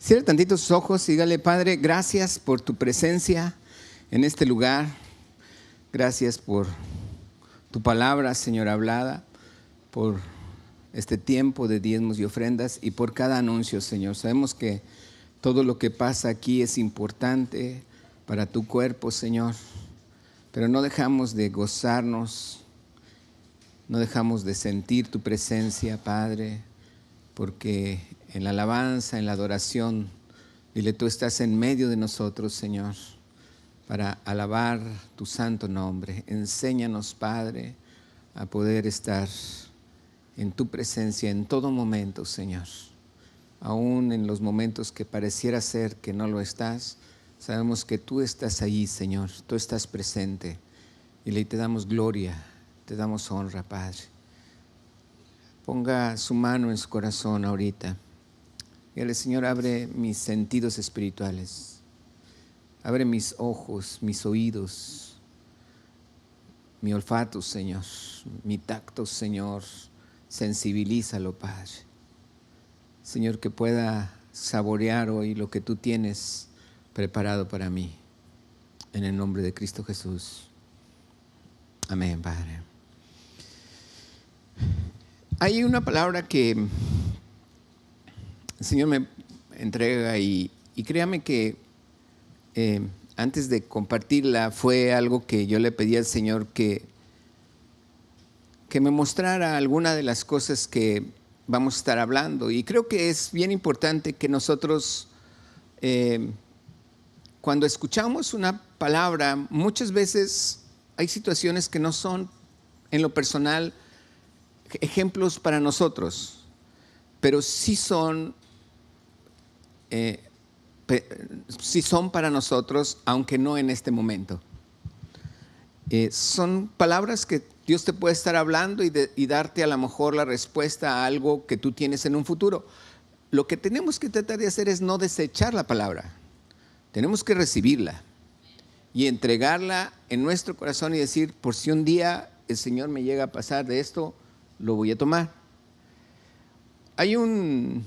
Cierre tantito sus ojos y dígale: Padre, gracias por tu presencia en este lugar. Gracias por tu palabra, Señor, hablada, por este tiempo de diezmos y ofrendas y por cada anuncio, Señor. Sabemos que todo lo que pasa aquí es importante para tu cuerpo, Señor, pero no dejamos de gozarnos, no dejamos de sentir tu presencia, Padre, porque en la alabanza, en la adoración, dile, tú estás en medio de nosotros, Señor, para alabar tu santo nombre. Enséñanos, Padre, a poder estar en tu presencia en todo momento, Señor. Aún en los momentos que pareciera ser que no lo estás, sabemos que tú estás allí, Señor, tú estás presente. Y le te damos gloria, te damos honra, Padre. Ponga su mano en su corazón ahorita. Dígale: Señor, abre mis sentidos espirituales. Abre mis ojos, mis oídos, mi olfato, Señor, mi tacto, Señor. Sensibilízalo, Padre. Señor, que pueda saborear hoy lo que tú tienes preparado para mí. En el nombre de Cristo Jesús. Amén, Padre. Hay una palabra que el Señor me entrega y créame que antes de compartirla fue algo que yo le pedí al Señor que me mostrara alguna de las cosas que vamos a estar hablando. Y creo que es bien importante que nosotros, cuando escuchamos una palabra, muchas veces hay situaciones que no son en lo personal ejemplos para nosotros, pero sí son para nosotros, aunque no en este momento. Son palabras que Dios te puede estar hablando y darte a lo mejor la respuesta a algo que tú tienes en un futuro. Lo que tenemos que tratar de hacer es no desechar la palabra. Tenemos que recibirla y entregarla en nuestro corazón y decir: por si un día el Señor me llega a pasar de esto, lo voy a tomar. Hay un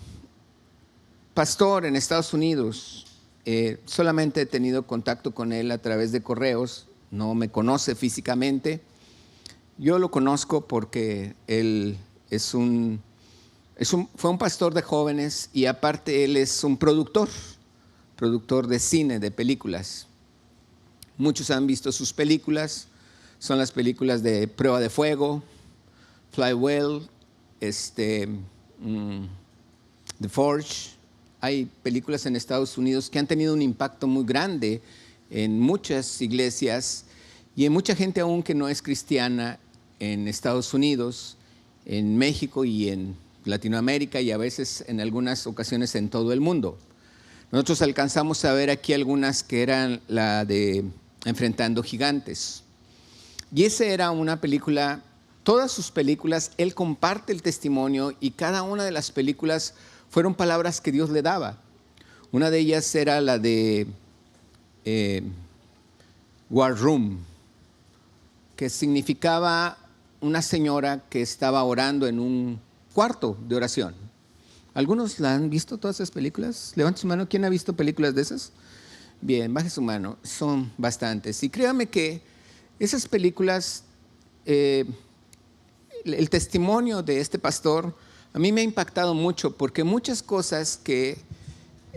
pastor en Estados Unidos, solamente he tenido contacto con él a través de correos, no me conoce físicamente. Yo lo conozco porque él fue un pastor de jóvenes y aparte él es un productor de cine, de películas. Muchos han visto sus películas, son las películas de Prueba de Fuego, Fly Well, The Forge. Hay películas en Estados Unidos que han tenido un impacto muy grande en muchas iglesias y en mucha gente aún que no es cristiana en Estados Unidos, en México y en Latinoamérica y a veces en algunas ocasiones en todo el mundo. Nosotros alcanzamos a ver aquí algunas que eran la de Enfrentando Gigantes. Y esa era una película, todas sus películas, él comparte el testimonio y cada una de las películas fueron palabras que Dios le daba. Una de ellas era la de War Room, que significaba una señora que estaba orando en un cuarto de oración. ¿Algunos la han visto, todas esas películas? Levante su mano. ¿Quién ha visto películas de esas? Bien, baje su mano. Son bastantes. Y créame que esas películas, el testimonio de este pastor, a mí me ha impactado mucho porque muchas cosas que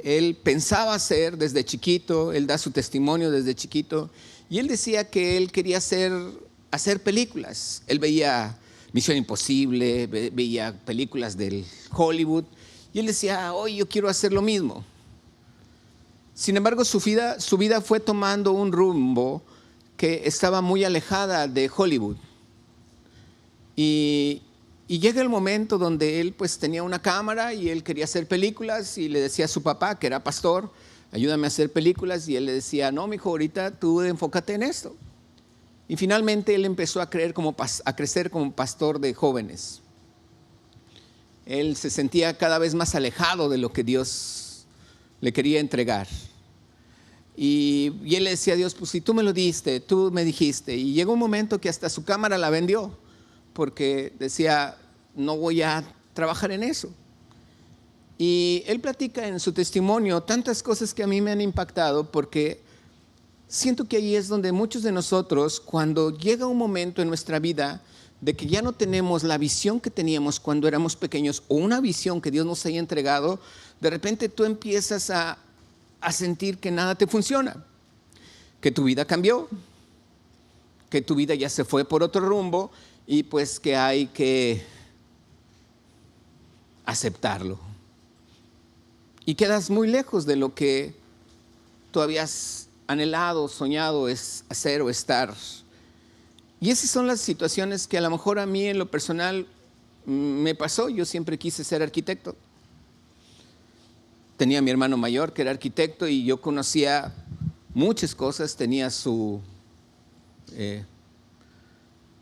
él pensaba hacer desde chiquito, él da su testimonio desde chiquito, y él decía que él quería hacer películas. Él veía Misión Imposible, veía películas del Hollywood, y él decía: hoy yo quiero hacer lo mismo. Sin embargo, su vida fue tomando un rumbo que estaba muy alejada de Hollywood. Y llega el momento donde él pues tenía una cámara y él quería hacer películas y le decía a su papá, que era pastor: ayúdame a hacer películas. Y él le decía: no, mijo, ahorita tú enfócate en esto. Y finalmente él empezó a crecer como pastor de jóvenes. Él se sentía cada vez más alejado de lo que Dios le quería entregar. Y él le decía a Dios: pues si tú me lo diste, tú me dijiste. Y llegó un momento que hasta su cámara la vendió, porque decía: no voy a trabajar en eso. Y él platica en su testimonio tantas cosas que a mí me han impactado, porque siento que ahí es donde muchos de nosotros, cuando llega un momento en nuestra vida de que ya no tenemos la visión que teníamos cuando éramos pequeños, o una visión que Dios nos haya entregado, de repente tú empiezas a sentir que nada te funciona, que tu vida cambió, que tu vida ya se fue por otro rumbo, y pues que hay que aceptarlo. Y quedas muy lejos de lo que tú habías anhelado, soñado es hacer o estar. Y esas son las situaciones que a lo mejor a mí en lo personal me pasó. Yo siempre quise ser arquitecto. Tenía a mi hermano mayor que era arquitecto y yo conocía muchas cosas. Tenía su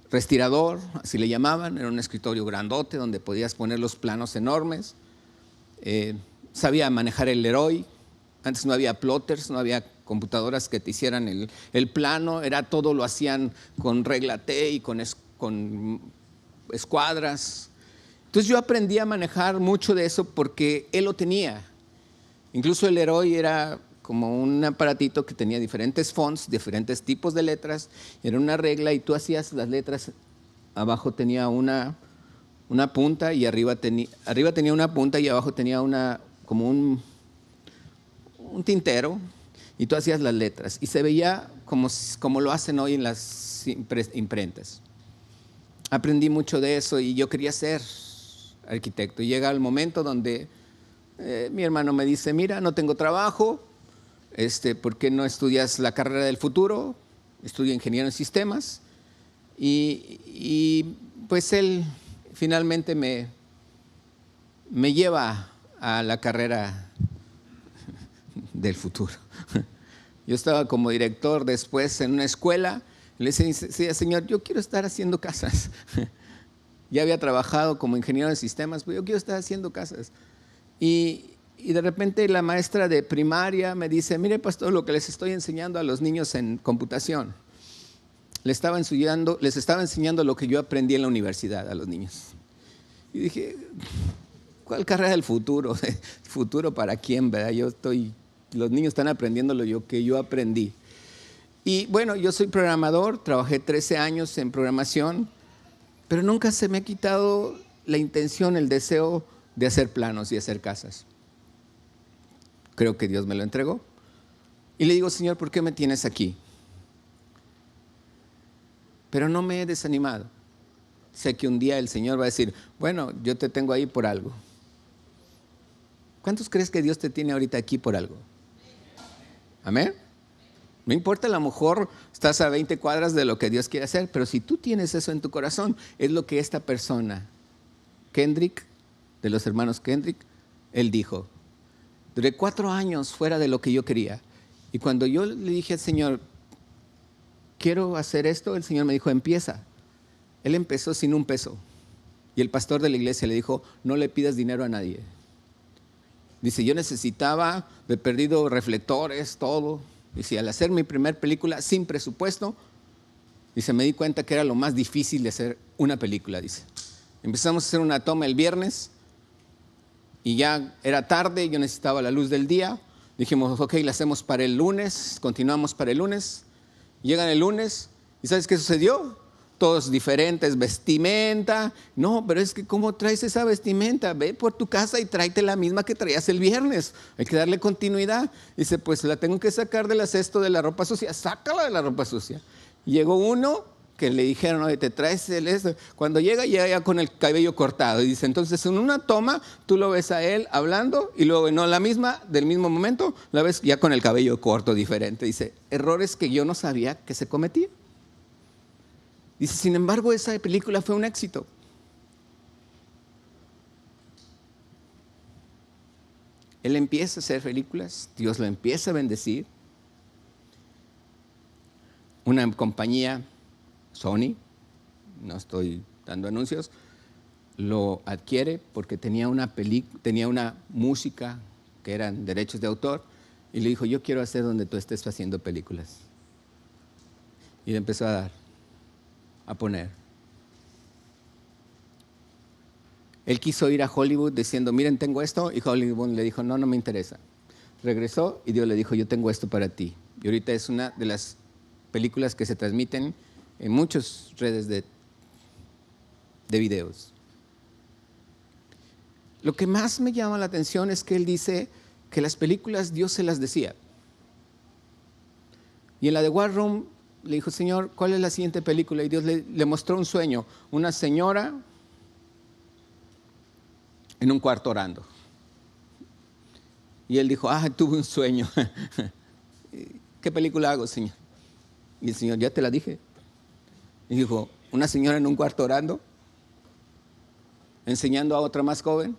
respirador, así le llamaban. Era un escritorio grandote donde podías poner los planos enormes. Sabía manejar el Leroy. Antes no había plotters, no había computadoras que te hicieran el plano. Era todo lo hacían con regla T y con escuadras. Entonces yo aprendí a manejar mucho de eso porque él lo tenía. Incluso el Leroy era como un aparatito que tenía diferentes fonts, diferentes tipos de letras. Era una regla y tú hacías las letras. Abajo tenía una punta y arriba tenía una punta y abajo tenía como un tintero, y tú hacías las letras y se veía como lo hacen hoy en las imprentas. Aprendí mucho de eso y yo quería ser arquitecto. Y llega el momento donde mi hermano me dice: mira, no tengo trabajo, ¿por qué no estudias la carrera del futuro? Estudio ingeniero en sistemas. Y pues él finalmente me lleva a la carrera del futuro. Yo estaba como director después en una escuela. Le decía: señor, yo quiero estar haciendo casas. Ya había trabajado como ingeniero de sistemas, pero yo quiero estar haciendo casas. Y de repente la maestra de primaria me dice: mire, pastor, lo que les estoy enseñando a los niños en computación. Les estaba enseñando lo que yo aprendí en la universidad a los niños. Y dije: ¿cuál carrera del futuro? ¿Futuro para quién, verdad? Los niños están aprendiendo lo que yo aprendí. Y bueno, yo soy programador, trabajé 13 años en programación, pero nunca se me ha quitado la intención, el deseo de hacer planos y hacer casas. Creo que Dios me lo entregó. Y le digo: Señor, ¿por qué me tienes aquí? Pero no me he desanimado. Sé que un día el Señor va a decir: bueno, yo te tengo ahí por algo. ¿Cuántos crees que Dios te tiene ahorita aquí por algo? Amén. No importa, a lo mejor estás a 20 cuadras de lo que Dios quiere hacer, pero si tú tienes eso en tu corazón, es lo que esta persona, Kendrick, de los hermanos Kendrick, él dijo: duré 4 años fuera de lo que yo quería. Y cuando yo le dije al Señor: quiero hacer esto, el Señor me dijo: empieza. Él empezó sin un peso. Y el pastor de la iglesia le dijo: no le pidas dinero a nadie. Dice: yo necesitaba, de perdido, reflectores, todo. Dice: al hacer mi primer película sin presupuesto, dice, me di cuenta que era lo más difícil de hacer una película. Dice: empezamos a hacer una toma el viernes y ya era tarde, yo necesitaba la luz del día. Dijimos: ok, la hacemos para el lunes, continuamos para el lunes. Llegan el lunes y ¿sabes qué sucedió? Todos diferentes, vestimenta. No, pero es que ¿cómo traes esa vestimenta? Ve por tu casa y tráete la misma que traías el viernes. Hay que darle continuidad. Dice: pues la tengo que sacar del cesto de la ropa sucia. Sácala de la ropa sucia. Llegó uno que le dijeron: oye, te traes esto. Cuando llega ya con el cabello cortado. Y dice: entonces en una toma tú lo ves a él hablando y luego no la misma, del mismo momento, la ves ya con el cabello corto, diferente. Dice: errores que yo no sabía que se cometían. Dice: sin embargo, esa película fue un éxito. Él empieza a hacer películas, Dios lo empieza a bendecir. Una compañía, Sony, no estoy dando anuncios, lo adquiere porque tenía una música que eran derechos de autor, y le dijo: yo quiero hacer donde tú estés haciendo películas. Y le empezó a poner. Él quiso ir a Hollywood diciendo, miren, tengo esto, y Hollywood le dijo, no, no me interesa. Regresó y Dios le dijo, yo tengo esto para ti. Y ahorita es una de las películas que se transmiten en muchas redes de videos. Lo que más me llama la atención es que él dice que las películas Dios se las decía. Y en la de War Room le dijo, Señor, ¿cuál es la siguiente película? Y Dios le mostró un sueño, una señora en un cuarto orando. Y él dijo, tuve un sueño. ¿Qué película hago, Señor? Y el Señor, ya te la dije. Y dijo, una señora en un cuarto orando, enseñando a otra más joven.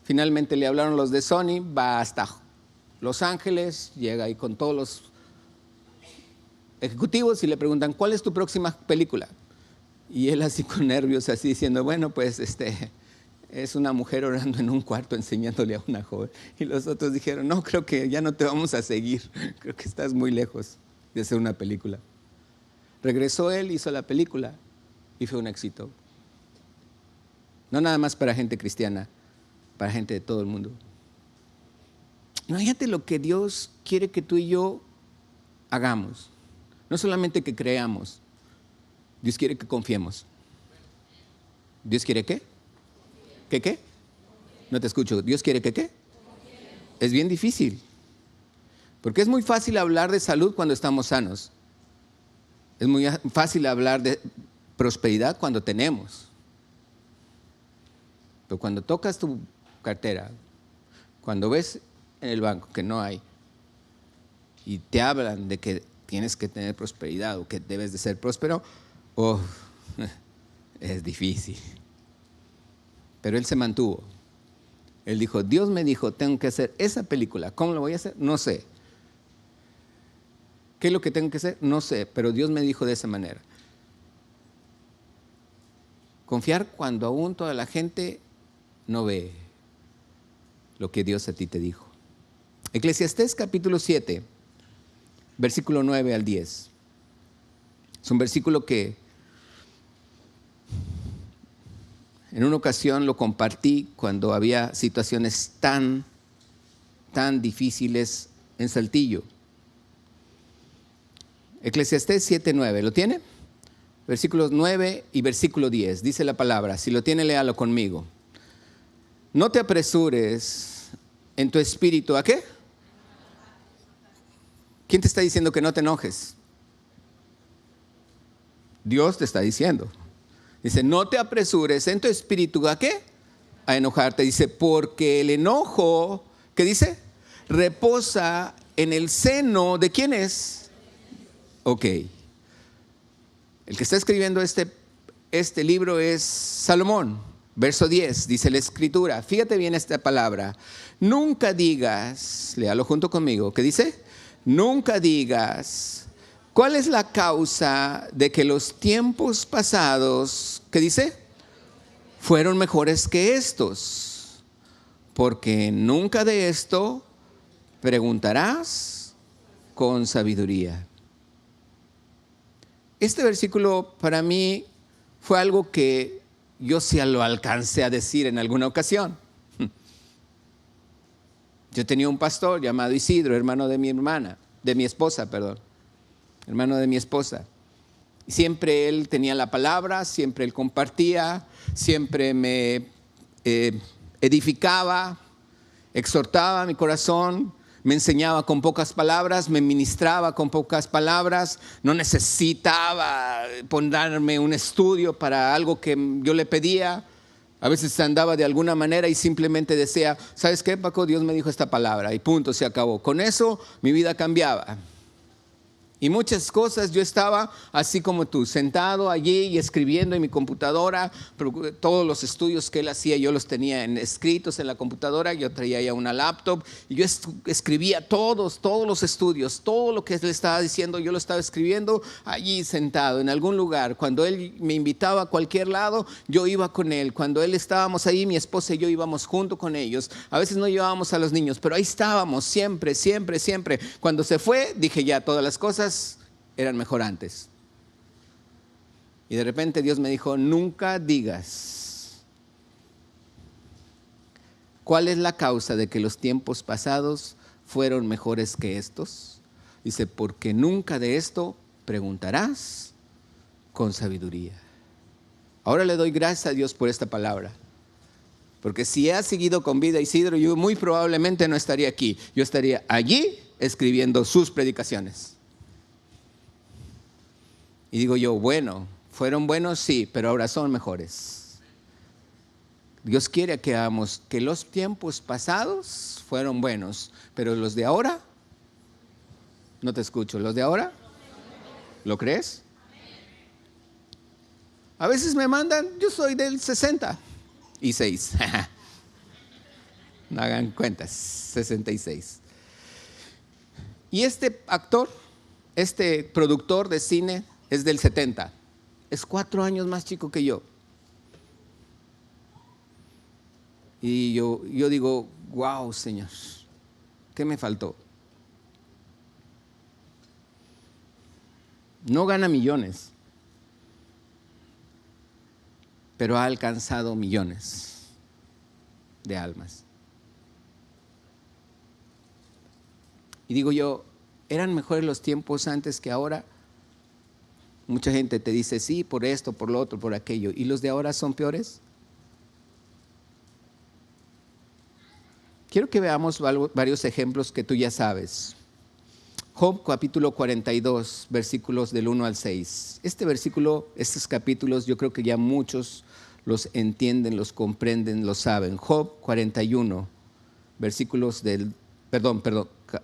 Finalmente le hablaron los de Sony, va hasta Los Ángeles, llega ahí con todos los ejecutivos y le preguntan, ¿cuál es tu próxima película? Y él así con nervios, así diciendo, bueno, pues es una mujer orando en un cuarto enseñándole a una joven. Y los otros dijeron, no, creo que ya no te vamos a seguir, creo que estás muy lejos de hacer una película. Regresó él, hizo la película y fue un éxito. No nada más para gente cristiana, para gente de todo el mundo. Imagínate lo que Dios quiere que tú y yo hagamos. No solamente que creamos, Dios quiere que confiemos. ¿Dios quiere qué? ¿Qué qué? No te escucho. ¿Dios quiere que qué? Es bien difícil. Porque es muy fácil hablar de salud cuando estamos sanos. Es muy fácil hablar de prosperidad cuando tenemos. Pero cuando tocas tu cartera, cuando ves en el banco que no hay y te hablan de que tienes que tener prosperidad o que debes de ser próspero, es difícil. Pero él se mantuvo. Él dijo, Dios me dijo, tengo que hacer esa película. ¿Cómo lo voy a hacer? No sé. ¿Qué es lo que tengo que hacer? No sé, pero Dios me dijo de esa manera. Confiar cuando aún toda la gente no ve lo que Dios a ti te dijo. Eclesiastés capítulo 7, versículo 9 al 10. Es un versículo que en una ocasión lo compartí cuando había situaciones tan difíciles en Saltillo. Eclesiastés 7, 9. ¿Lo tiene? Versículos 9 y versículo 10. Dice la palabra. Si lo tiene, léalo conmigo. No te apresures en tu espíritu. ¿A qué? ¿Quién te está diciendo que no te enojes? Dios te está diciendo. Dice, no te apresures en tu espíritu. ¿A qué? A enojarte. Dice, porque el enojo, ¿qué dice? Reposa en el seno de ¿quién es? Ok. El que está escribiendo este libro es Salomón. Verso 10, dice la escritura. Fíjate bien esta palabra. Nunca digas, léalo junto conmigo. ¿Qué dice? Nunca digas, ¿cuál es la causa de que los tiempos pasados, ¿qué dice? Fueron mejores que estos. Porque nunca de esto preguntarás con sabiduría. Este versículo para mí fue algo que yo sí lo alcancé a decir en alguna ocasión. Yo tenía un pastor llamado Isidro, hermano de mi esposa. Hermano de mi esposa. Siempre él tenía la palabra, siempre él compartía, siempre me edificaba, exhortaba mi corazón, me enseñaba con pocas palabras, me ministraba con pocas palabras, no necesitaba ponerme un estudio para algo que yo le pedía. A veces andaba de alguna manera y simplemente decía, ¿sabes qué, Paco? Dios me dijo esta palabra y punto, se acabó. Con eso mi vida cambiaba. Y muchas cosas yo estaba así como tú, sentado allí y escribiendo en mi computadora. Todos los estudios que él hacía yo los tenía escritos en la computadora. Yo traía ya una laptop y yo escribía todos los estudios, todo lo que él estaba diciendo, yo lo estaba escribiendo allí sentado en algún lugar. Cuando él me invitaba a cualquier lado, yo iba con él. Cuando él estábamos ahí, mi esposa y yo íbamos junto con ellos. A veces no llevábamos a los niños, pero ahí estábamos siempre. Cuando se fue, dije ya, todas las cosas eran mejor antes. Y de repente Dios me dijo, nunca digas ¿cuál es la causa de que los tiempos pasados fueron mejores que estos? Dice, porque nunca de esto preguntarás con sabiduría. Ahora le doy gracias a Dios por esta palabra. Porque si ha seguido con vida Isidro, yo muy probablemente no estaría aquí. Yo estaría allí escribiendo sus predicaciones. Y digo yo, bueno, fueron buenos, sí, pero ahora son mejores. Dios quiere que hagamos que los tiempos pasados fueron buenos, pero los de ahora, no te escucho, ¿los de ahora? ¿Lo crees? A veces me mandan, yo soy del 66. No hagan cuentas, 66. Y este actor, este productor de cine es del 70. Es 4 años más chico que yo. Y yo digo, wow, Señor, ¿qué me faltó? No gana millones, pero ha alcanzado millones de almas. Y digo yo, ¿eran mejores los tiempos antes que ahora? Mucha gente te dice, sí, por esto, por lo otro, por aquello. ¿Y los de ahora son peores? Quiero que veamos varios ejemplos que tú ya sabes. Job capítulo 42, versículos del 1 al 6. Este versículo, estos capítulos, yo creo que ya muchos los entienden, los comprenden, los saben. Job 41, versículos del,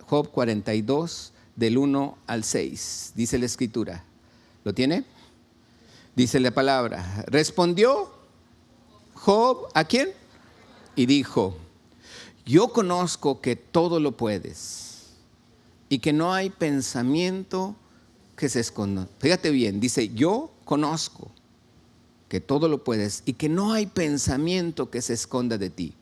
Job 42, del 1 al 6. Dice la Escritura. ¿Lo tiene? Dice la palabra. Respondió Job, ¿a quién? Y dijo, yo conozco que todo lo puedes y que no hay pensamiento que se esconda. Fíjate bien, dice, yo conozco que todo lo puedes y que no hay pensamiento que se esconda de ti.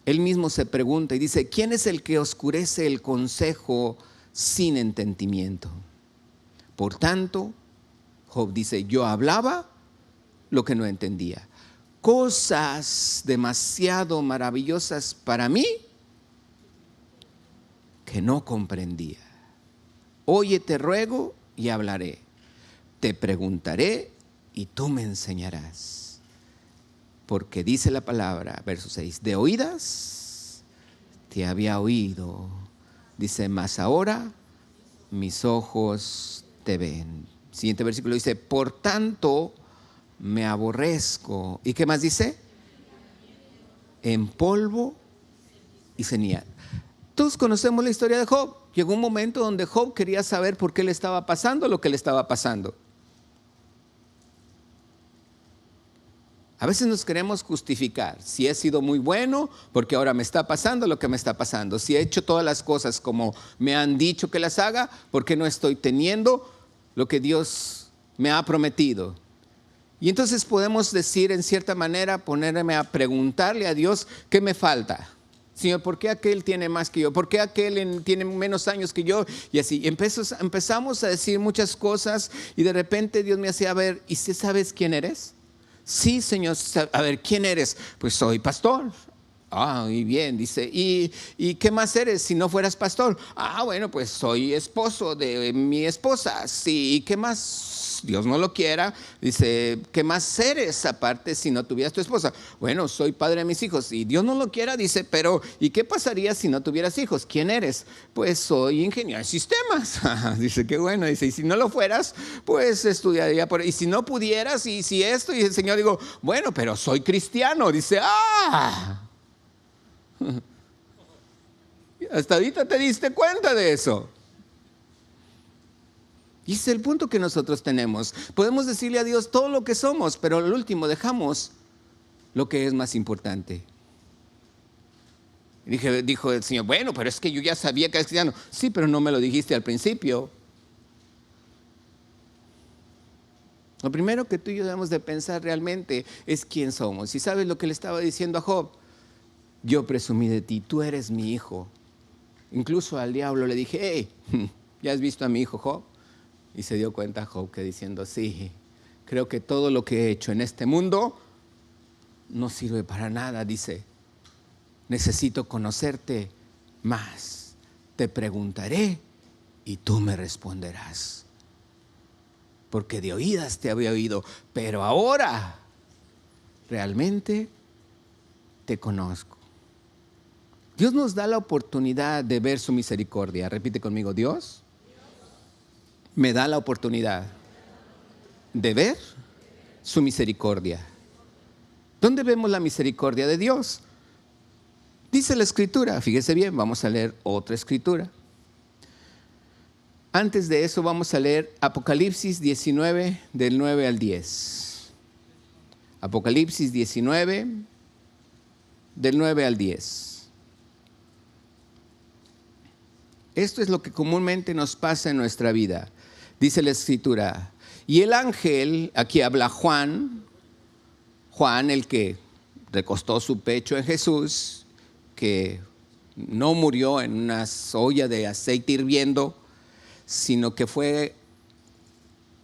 Él mismo se pregunta y dice, ¿quién es el que oscurece el consejo sin entendimiento? Por tanto, Job dice, yo hablaba lo que no entendía. Cosas demasiado maravillosas para mí que no comprendía. Oye, te ruego y hablaré. Te preguntaré y tú me enseñarás. Porque dice la palabra, verso 6, de oídas te había oído. Dice, mas ahora mis ojos te ven. Siguiente versículo dice, por tanto me aborrezco. ¿Y qué más dice? En polvo y ceniza. Todos conocemos la historia de Job. Llegó un momento donde Job quería saber por qué le estaba pasando lo que le estaba pasando. A veces nos queremos justificar. Si he sido muy bueno, porque ahora me está pasando lo que me está pasando. Si he hecho todas las cosas como me han dicho que las haga, ¿por qué no estoy teniendo lo que Dios me ha prometido? Y entonces podemos decir en cierta manera, ponerme a preguntarle a Dios, ¿qué me falta? Señor, ¿por qué aquel tiene más que yo? ¿Por qué aquel tiene menos años que yo? Y así empezamos a decir muchas cosas y de repente Dios me hacía ver, ¿y si sabes quién eres? Sí, Señor, a ver, ¿quién eres? Pues soy pastor. Ah, muy bien, dice, ¿y qué más eres si no fueras pastor? Ah, bueno, pues soy esposo de mi esposa. Sí, ¿y qué más? Dios no lo quiera. Dice, ¿qué más eres aparte si no tuvieras tu esposa? Bueno, soy padre de mis hijos. Y Dios no lo quiera, dice, pero ¿y qué pasaría si no tuvieras hijos? ¿Quién eres? Pues soy ingeniero de sistemas. Dice, qué bueno. Dice, y si no lo fueras, pues estudiaría por... Y si no pudieras, y si esto, y el Señor digo, bueno, pero soy cristiano. Dice, hasta ahorita te diste cuenta de eso. Y ese es el punto que nosotros tenemos. Podemos decirle a Dios todo lo que somos, pero al último dejamos lo que es más importante. Dijo el Señor, bueno, pero es que yo ya sabía que eres cristiano. Sí, pero no me lo dijiste al principio. Lo primero que tú y yo debemos de pensar realmente es quién somos. Y sabes lo que le estaba diciendo a Job. Yo presumí de ti, tú eres mi hijo. Incluso al diablo le dije, hey, ¿ya has visto a mi hijo Job? Y se dio cuenta Job que diciendo, sí, creo que todo lo que he hecho en este mundo no sirve para nada, dice. necesito conocerte más. Te preguntaré y tú me responderás. Porque de oídas te había oído, pero ahora realmente te conozco. Dios nos da la oportunidad de ver su misericordia. Repite conmigo, Dios me da la oportunidad de ver su misericordia. ¿Dónde vemos la misericordia de Dios? Dice la Escritura, fíjese bien, vamos a leer otra Escritura. Antes de eso vamos a leer Apocalipsis 19, del 9 al 10. Apocalipsis 19, del 9 al 10. Esto es lo que comúnmente nos pasa en nuestra vida. Dice la Escritura, y el ángel, aquí habla Juan, el que recostó su pecho en Jesús, que no murió en una olla de aceite hirviendo, sino que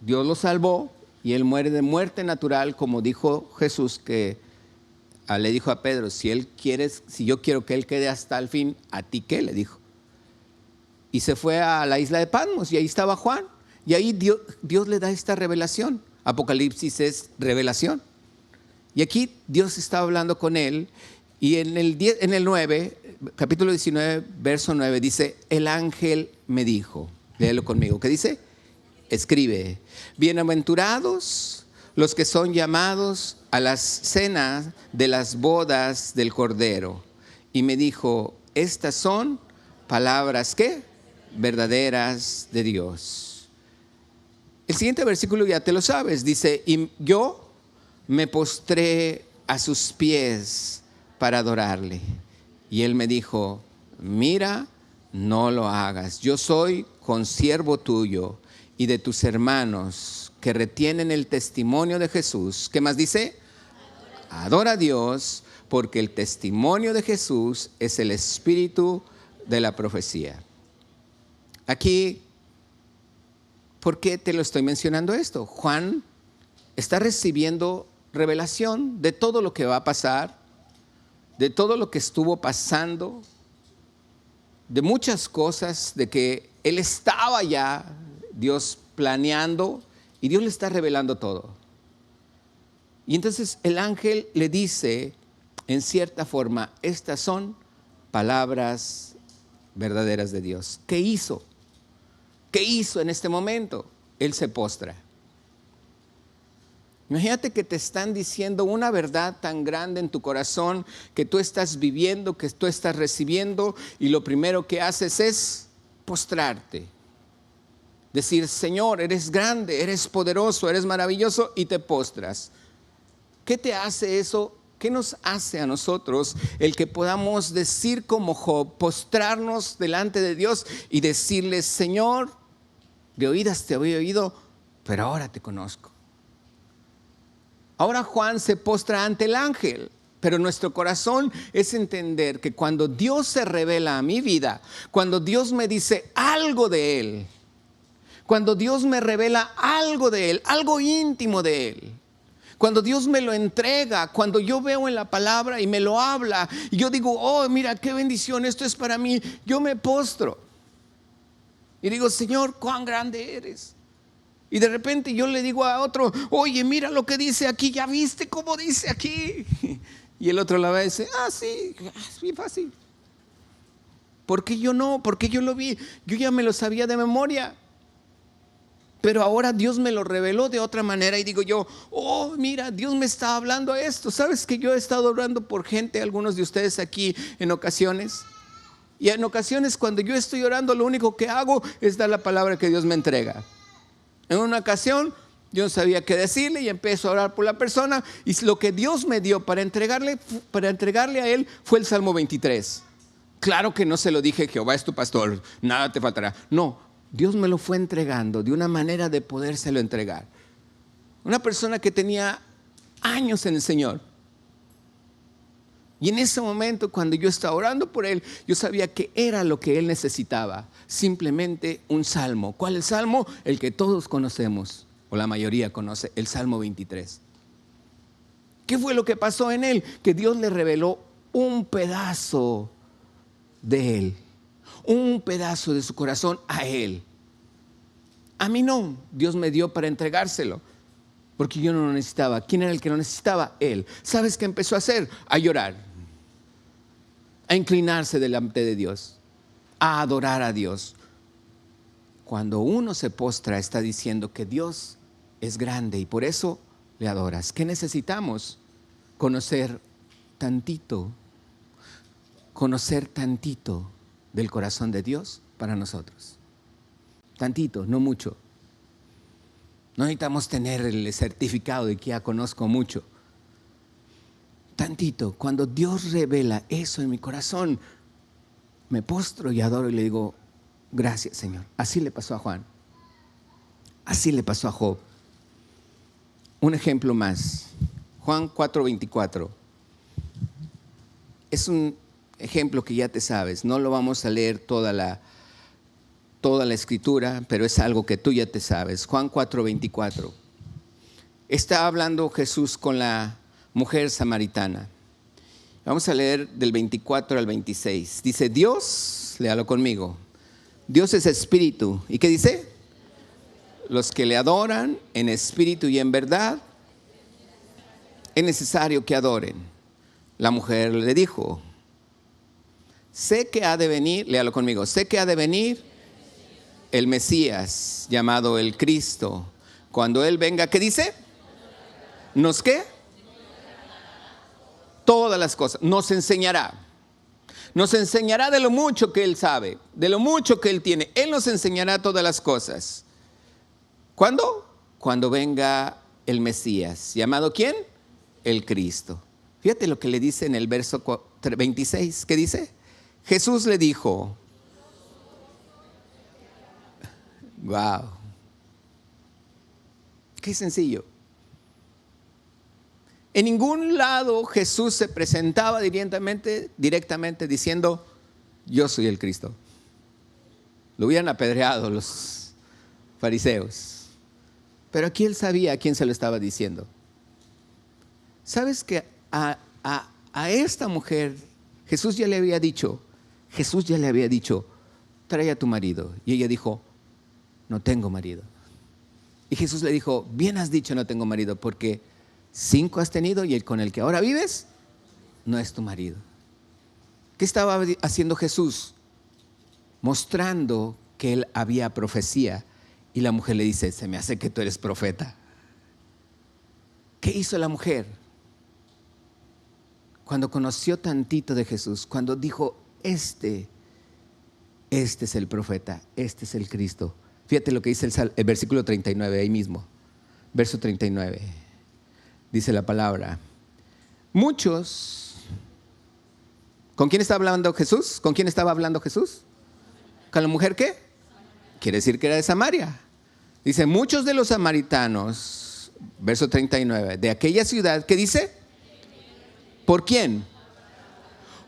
Dios lo salvó y él muere de muerte natural, como dijo Jesús, que le dijo a Pedro, si yo quiero que él quede hasta el fin, ¿a ti qué? Le dijo. Y se fue a la isla de Patmos y ahí estaba Juan. Y ahí Dios le da esta revelación. Apocalipsis es revelación. Y aquí Dios está hablando con él. Y en el 9, capítulo 19, verso 9, dice, el ángel me dijo, léelo conmigo, ¿qué dice? Escribe, bienaventurados los que son llamados a las cenas de las bodas del Cordero. Y me dijo, estas son palabras, ¿qué? Verdaderas de Dios. El siguiente versículo ya te lo sabes, dice, y yo me postré a sus pies para adorarle. Y él me dijo, mira, no lo hagas. Yo soy consiervo tuyo y de tus hermanos que retienen el testimonio de Jesús. ¿Qué más dice? Adora a Dios, porque el testimonio de Jesús es el espíritu de la profecía. Aquí, ¿por qué te lo estoy mencionando esto? Juan está recibiendo revelación de todo lo que va a pasar, de todo lo que estuvo pasando, de muchas cosas, de que él estaba ya, Dios planeando, y Dios le está revelando todo. Y entonces el ángel le dice, en cierta forma, estas son palabras verdaderas de Dios. ¿Qué hizo? ¿Qué hizo en este momento? Él se postra. Imagínate que te están diciendo una verdad tan grande en tu corazón que tú estás viviendo, que tú estás recibiendo, y lo primero que haces es postrarte. Decir, Señor, eres grande, eres poderoso, eres maravilloso, y te postras. ¿Qué te hace eso? ¿Qué nos hace a nosotros el que podamos decir como Job, postrarnos delante de Dios y decirle, Señor, de oídas te había oído, pero ahora te conozco? Ahora Juan se postra ante el ángel, pero nuestro corazón es entender que cuando Dios se revela a mi vida, cuando Dios me dice algo de Él, cuando Dios me revela algo de Él, algo íntimo de Él, cuando Dios me lo entrega, cuando yo veo en la palabra y me lo habla, y yo digo, oh, mira, qué bendición, esto es para mí, yo me postro y digo, Señor, cuán grande eres. Y de repente yo le digo a otro, oye, mira lo que dice aquí, ¿ya viste cómo dice aquí? Y el otro la ve y dice, sí, es bien fácil. ¿Por qué yo no? ¿Por qué yo lo vi? Yo ya me lo sabía de memoria. Pero ahora Dios me lo reveló de otra manera y digo yo, oh, mira, Dios me está hablando esto. ¿Sabes que yo he estado orando por gente, algunos de ustedes aquí en ocasiones? Y en ocasiones cuando yo estoy orando, lo único que hago es dar la palabra que Dios me entrega. En una ocasión yo no sabía qué decirle y empecé a orar por la persona, y lo que Dios me dio para entregarle a él fue el Salmo 23. Claro que no se lo dije, Jehová es tu pastor, nada te faltará. No, Dios me lo fue entregando de una manera de podérselo entregar. Una persona que tenía años en el Señor. Y en ese momento, cuando yo estaba orando por él, yo sabía que era lo que él necesitaba. Simplemente un salmo. ¿Cuál es el salmo? El que todos conocemos, o la mayoría conoce, el Salmo 23. ¿Qué fue lo que pasó en él? Que Dios le reveló un pedazo de Él, un pedazo de su corazón a Él. A mí no, Dios me dio para entregárselo, porque yo no lo necesitaba. ¿Quién era el que lo necesitaba? Él. ¿Sabes qué empezó a hacer? A llorar, a inclinarse delante de Dios, a adorar a Dios. Cuando uno se postra, está diciendo que Dios es grande y por eso le adoras. ¿Qué necesitamos? Conocer tantito del corazón de Dios para nosotros. Tantito, no mucho. No necesitamos tener el certificado de que ya conozco mucho. Tantito, cuando Dios revela eso en mi corazón, me postro y adoro y le digo, gracias, Señor. Así le pasó a Juan. Así le pasó a Job. Un ejemplo más. Juan 4:24. Es un ejemplo que ya te sabes. No lo vamos a leer toda la escritura, pero es algo que tú ya te sabes. Juan 4:24. Está hablando Jesús con la mujer samaritana. Vamos a leer del 24 al 26. Dice, Dios, léalo conmigo. Dios es espíritu. ¿Y qué dice? Los que le adoran en espíritu y en verdad, es necesario que adoren. La mujer le dijo, sé que ha de venir, léalo conmigo, sé que ha de venir el Mesías, llamado el Cristo. Cuando Él venga, ¿qué dice? ¿Nos qué? Todas las cosas, nos enseñará. Nos enseñará de lo mucho que Él sabe, de lo mucho que Él tiene. Él nos enseñará todas las cosas. ¿Cuándo? Cuando venga el Mesías. ¿Llamado quién? El Cristo. Fíjate lo que le dice en el verso 26. ¿Qué dice? Jesús le dijo. Wow. Qué sencillo. En ningún lado Jesús se presentaba directamente diciendo, yo soy el Cristo. Lo hubieran apedreado los fariseos. Pero aquí Él sabía a quién se lo estaba diciendo. ¿Sabes que a esta mujer Jesús ya le había dicho, trae a tu marido? Y ella dijo, no tengo marido. Y Jesús le dijo, bien has dicho, no tengo marido, porque 5 has tenido y el con el que ahora vives no es tu marido. ¿Qué estaba haciendo Jesús? Mostrando que Él había profecía. Y la mujer le dice, se me hace que tú eres profeta. ¿Qué hizo la mujer? Cuando conoció tantito de Jesús, cuando dijo, este es el profeta, este es el Cristo. Fíjate lo que dice el versículo 39, ahí mismo. Verso 39. Dice la palabra. Muchos. ¿Con quién estaba hablando Jesús? ¿Con quién estaba hablando Jesús? ¿Con la mujer qué? Quiere decir que era de Samaria. Dice, muchos de los samaritanos, verso 39, de aquella ciudad, ¿qué dice? ¿Por quién?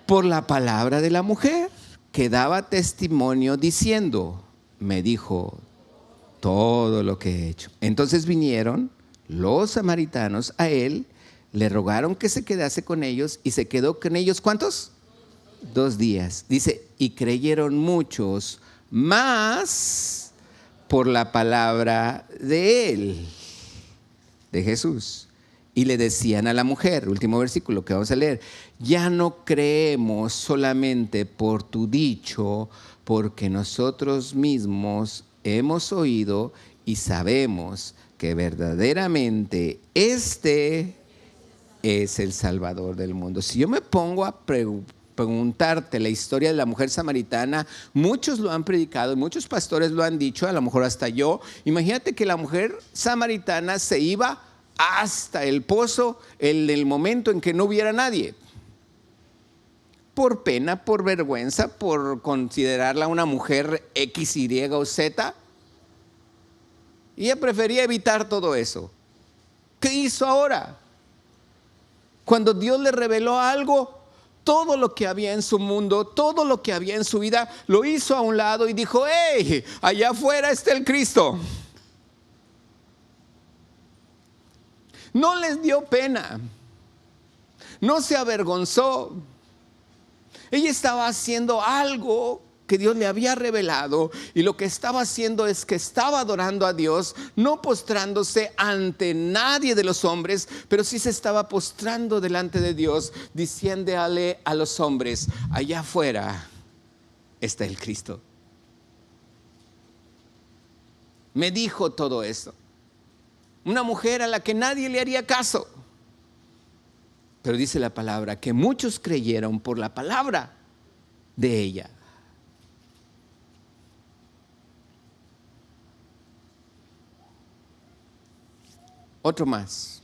Por la palabra de la mujer, que daba testimonio diciendo, me dijo todo lo que he hecho. Entonces vinieron los samaritanos a él, le rogaron que se quedase con ellos y se quedó con ellos, ¿cuántos? 2 días. Dice, y creyeron muchos más por la palabra de él, de Jesús. Y le decían a la mujer, último versículo que vamos a leer, ya no creemos solamente por tu dicho, porque nosotros mismos hemos oído y sabemos que verdaderamente este es el Salvador del mundo. Si yo me pongo a preguntarte la historia de la mujer samaritana, muchos lo han predicado, muchos pastores lo han dicho, a lo mejor hasta yo. Imagínate que la mujer samaritana se iba hasta el pozo en el momento en que no hubiera nadie. Por pena, por vergüenza, por considerarla una mujer X, Y o Z. Y ella prefería evitar todo eso. ¿Qué hizo ahora? Cuando Dios le reveló algo, todo lo que había en su mundo, todo lo que había en su vida, lo hizo a un lado y dijo, ¡hey! Allá afuera está el Cristo. No les dio pena, no se avergonzó, Ella estaba haciendo algo que Dios le había revelado, y lo que estaba haciendo es que estaba adorando a Dios, no postrándose ante nadie de los hombres, pero sí se estaba postrando delante de Dios, diciéndole a los hombres: allá afuera está el Cristo. Me dijo todo esto. Una mujer a la que nadie le haría caso. Pero dice la palabra que muchos creyeron por la palabra de ella. Otro más.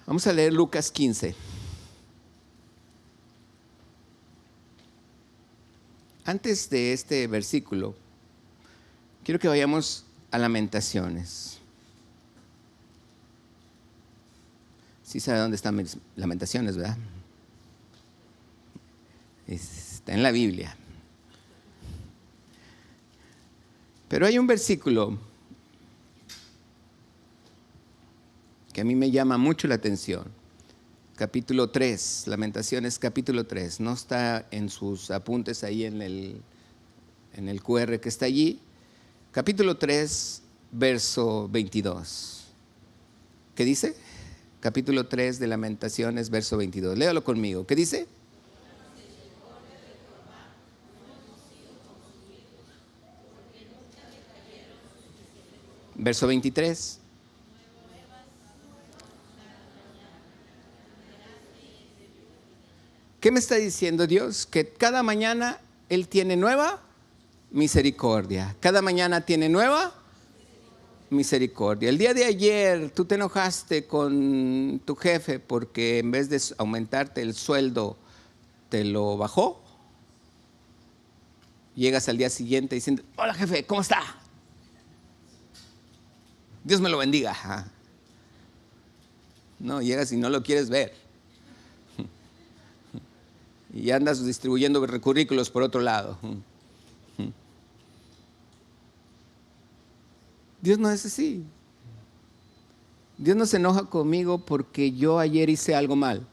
Vamos a leer Lucas 15. Antes de este versículo, quiero que vayamos a Lamentaciones. Sí sabe dónde están Lamentaciones, ¿verdad? Está en la Biblia. Pero hay un versículo que a mí me llama mucho la atención. Capítulo 3, Lamentaciones capítulo 3. No está en sus apuntes ahí en el QR que está allí. Capítulo 3, verso 22. ¿Qué dice? Capítulo 3 de Lamentaciones, verso 22. Léalo conmigo. ¿Qué dice? Verso 23. ¿Qué me está diciendo Dios? Que cada mañana Él tiene nueva misericordia. Cada mañana tiene nueva misericordia. El día de ayer tú te enojaste con tu jefe porque en vez de aumentarte el sueldo te lo bajó. Llegas al día siguiente diciendo: hola jefe, ¿cómo está? Dios me lo bendiga. No, llegas y no lo quieres ver. Y andas distribuyendo currículos por otro lado. Dios no es así. Dios no se enoja conmigo porque yo ayer hice algo mal.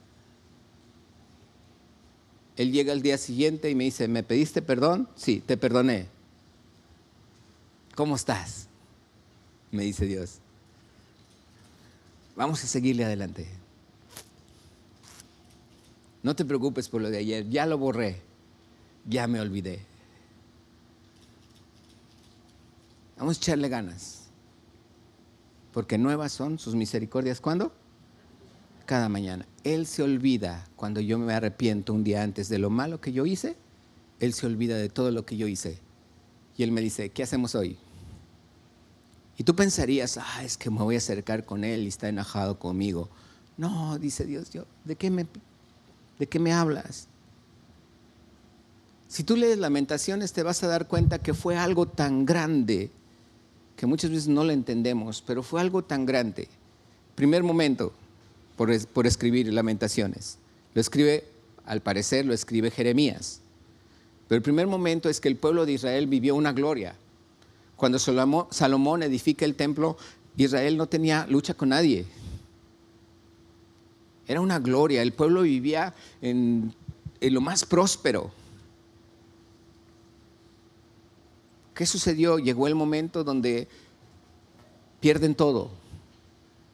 Él llega al día siguiente y me dice: ¿me pediste perdón? Sí, te perdoné. ¿Cómo estás? Me dice Dios. Vamos a seguirle adelante. No te preocupes por lo de ayer, ya lo borré, ya me olvidé. Vamos a echarle ganas, porque nuevas son sus misericordias. ¿Cuándo? Cada mañana. Él se olvida cuando yo me arrepiento un día antes de lo malo que yo hice. Él se olvida de todo lo que yo hice. Y Él me dice: ¿qué hacemos hoy? Y tú pensarías: es que me voy a acercar con Él y está enojado conmigo. No, dice Dios, ¿de qué me hablas? Si tú lees Lamentaciones te vas a dar cuenta que fue algo tan grande que muchas veces no lo entendemos, pero fue algo tan grande. Primer momento por escribir Lamentaciones. Lo escribe, al parecer, lo escribe Jeremías. Pero el primer momento es que el pueblo de Israel vivió una gloria. Cuando Salomón edifica el templo, Israel no tenía lucha con nadie. Era una gloria, el pueblo vivía en lo más próspero. ¿Qué sucedió? Llegó el momento donde pierden todo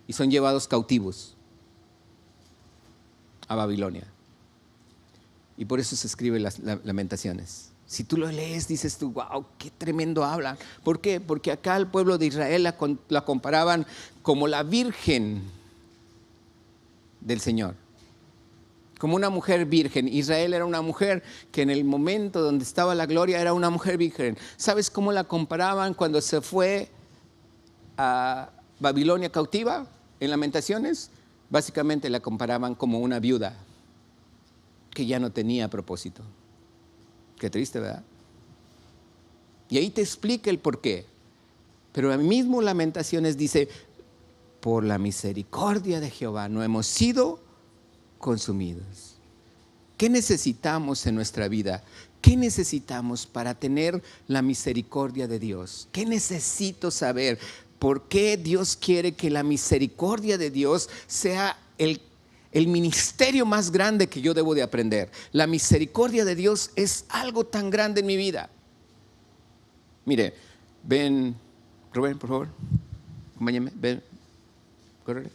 y son llevados cautivos a Babilonia. Y por eso se escriben las Lamentaciones. Si tú lo lees, dices tú: wow, qué tremendo habla. ¿Por qué? Porque acá el pueblo de Israel la comparaban como la virgen del Señor, como una mujer virgen. Israel era una mujer que en el momento donde estaba la gloria era una mujer virgen. ¿Sabes cómo la comparaban cuando se fue a Babilonia cautiva en Lamentaciones? Básicamente la comparaban como una viuda que ya no tenía propósito. Qué triste, ¿verdad? Y ahí te explica el porqué. Pero el mismo Lamentaciones dice: por la misericordia de Jehová no hemos sido consumidos. ¿Qué necesitamos en nuestra vida? ¿Qué necesitamos para tener la misericordia de Dios? ¿Qué necesito saber? ¿Por qué Dios quiere que la misericordia de Dios sea el ministerio más grande que yo debo de aprender. La misericordia de Dios es algo tan grande en mi vida. Mire, ven, Rubén, por favor, acompáñame, ven, córrele.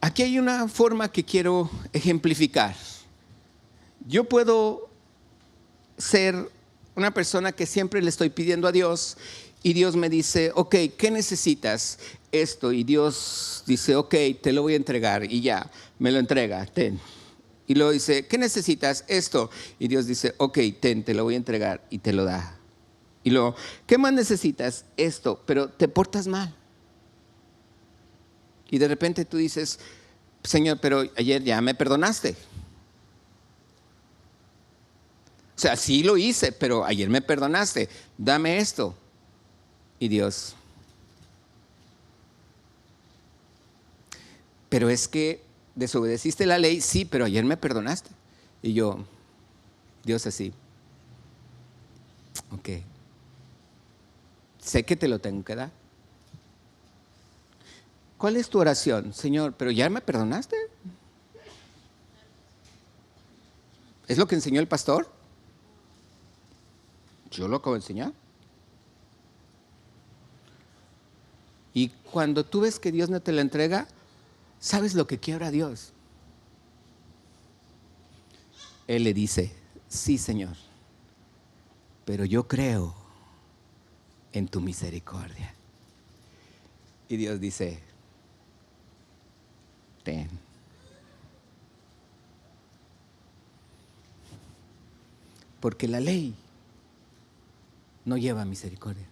Aquí hay una forma que quiero ejemplificar. Yo puedo ser una persona que siempre le estoy pidiendo a Dios y Dios me dice, ok, ¿qué necesitas? Esto. Y Dios dice, ok, te lo voy a entregar. Y ya, me lo entrega, ten. Y luego dice, ¿qué necesitas? Esto. Y Dios dice, ok, ten, te lo voy a entregar. Y te lo da. Y luego, ¿qué más necesitas? Esto. Pero te portas mal. Y de repente tú dices, Señor, pero ayer ya me perdonaste. O sea, sí lo hice, pero ayer me perdonaste. Dame esto. Y Dios, pero es que desobedeciste la ley, sí, pero ayer me perdonaste. Y yo, Dios así, ok, sé que te lo tengo que dar. ¿Cuál es tu oración? Señor, pero ya me perdonaste. ¿Es lo que enseñó el pastor? Yo lo acabo de enseñar. Y cuando tú ves que Dios no te la entrega, ¿sabes lo que quiebra a Dios? Él le dice, sí, Señor, pero yo creo en tu misericordia. Y Dios dice, ten. Porque la ley no lleva misericordia.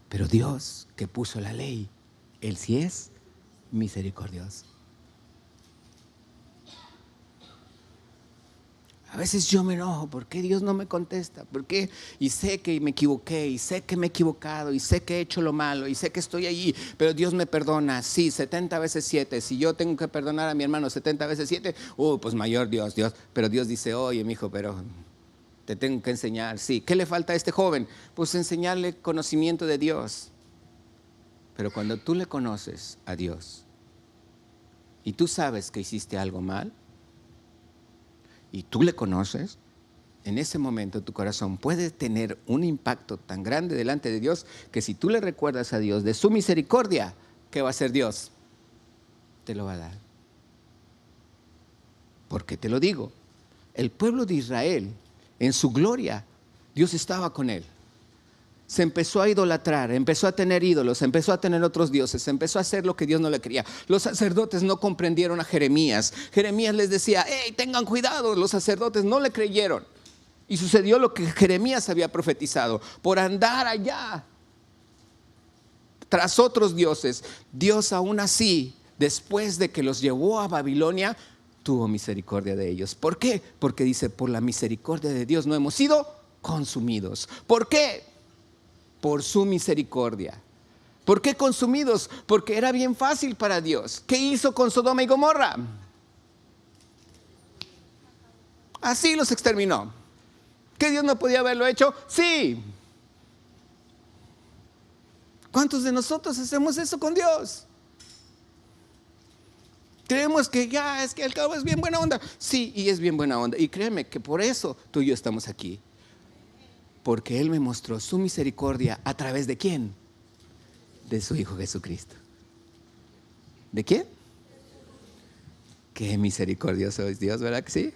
Pero Dios que puso la ley, Él sí es misericordioso. A veces yo me enojo, ¿por qué Dios no me contesta? ¿Por qué? Y sé que me equivoqué, y sé que me he equivocado, y sé que he hecho lo malo, y sé que estoy allí, pero Dios me perdona, sí, 70 veces 7. Si yo tengo que perdonar a mi hermano 70 veces 7, pues mayor Dios. Pero Dios dice, oye, mi hijo, pero te tengo que enseñar, sí. ¿Qué le falta a este joven? Pues enseñarle conocimiento de Dios. Pero cuando tú le conoces a Dios y tú sabes que hiciste algo mal y tú le conoces, en ese momento tu corazón puede tener un impacto tan grande delante de Dios que si tú le recuerdas a Dios de su misericordia, ¿qué va a hacer Dios? Te lo va a dar. ¿Por qué te lo digo? El pueblo de Israel, en su gloria, Dios estaba con él. Se empezó a idolatrar, empezó a tener ídolos, empezó a tener otros dioses, empezó a hacer lo que Dios no le quería. Los sacerdotes no comprendieron a Jeremías. Jeremías les decía, hey, tengan cuidado. Los sacerdotes no le creyeron. Y sucedió lo que Jeremías había profetizado. Por andar allá tras otros dioses, Dios aún así, después de que los llevó a Babilonia, tuvo misericordia de ellos. ¿Por qué? Porque dice, por la misericordia de Dios no hemos sido consumidos. ¿Por qué? Por su misericordia. ¿Por qué consumidos? Porque era bien fácil para Dios. ¿Qué hizo con Sodoma y Gomorra? Así los exterminó. ¿Que Dios no podía haberlo hecho? Sí. ¿Cuántos de nosotros hacemos eso con Dios? Creemos que ya es que el cabo es bien buena onda. Sí, y es bien buena onda. Y créeme que por eso tú y yo estamos aquí. Porque Él me mostró su misericordia a través de ¿quién? De su Hijo Jesucristo. ¿De quién? Qué misericordioso es Dios, ¿verdad que sí?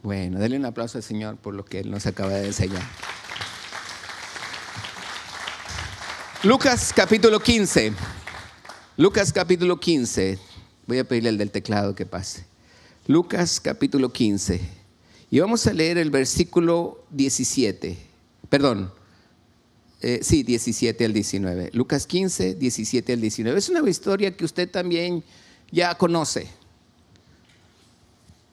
Bueno, denle un aplauso al Señor por lo que Él nos acaba de enseñar. Lucas capítulo 15. Lucas capítulo 15. Voy a pedirle al del teclado que pase. Lucas capítulo 15. Y vamos a leer el versículo 17. Perdón. 17 al 19. Lucas 15, 17 al 19. Es una historia que usted también ya conoce.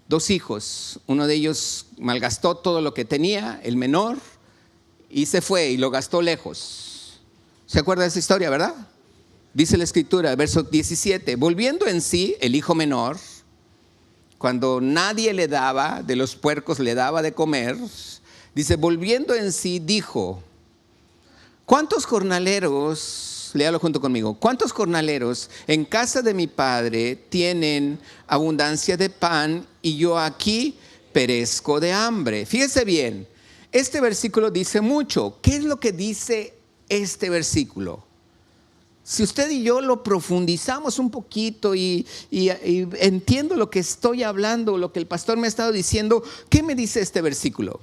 2 hijos. Uno de ellos malgastó todo lo que tenía, el menor, y se fue y lo gastó lejos. ¿Se acuerda de esa historia, verdad? Dice la escritura, verso 17, volviendo en sí el hijo menor, cuando nadie le daba, de los puercos le daba de comer, dice, volviendo en sí dijo, ¿cuántos jornaleros léalo junto conmigo. ¿Cuántos jornaleros en casa de mi padre tienen abundancia de pan y yo aquí perezco de hambre? Fíjese bien, este versículo dice mucho. ¿Qué es lo que dice este versículo? Si usted y yo lo profundizamos un poquito y entiendo lo que estoy hablando, lo que el pastor me ha estado diciendo, ¿qué me dice este versículo?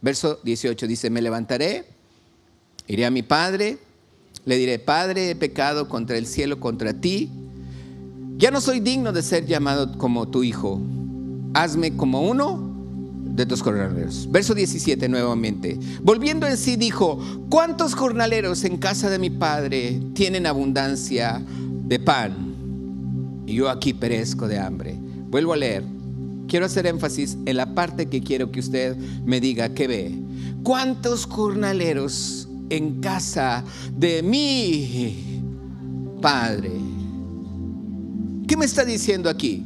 Verso 18 dice: me levantaré, iré a mi padre, le diré: Padre, he pecado contra el cielo, contra ti. Ya no soy digno de ser llamado como tu hijo. Hazme como uno de tus jornaleros. Verso 17 nuevamente. Volviendo en sí dijo: ¿cuántos jornaleros en casa de mi padre tienen abundancia de pan y yo aquí perezco de hambre? Vuelvo a leer. Quiero hacer énfasis en la parte que quiero que usted me diga que ve. ¿Cuántos jornaleros en casa de mi padre? ¿Qué me está diciendo aquí?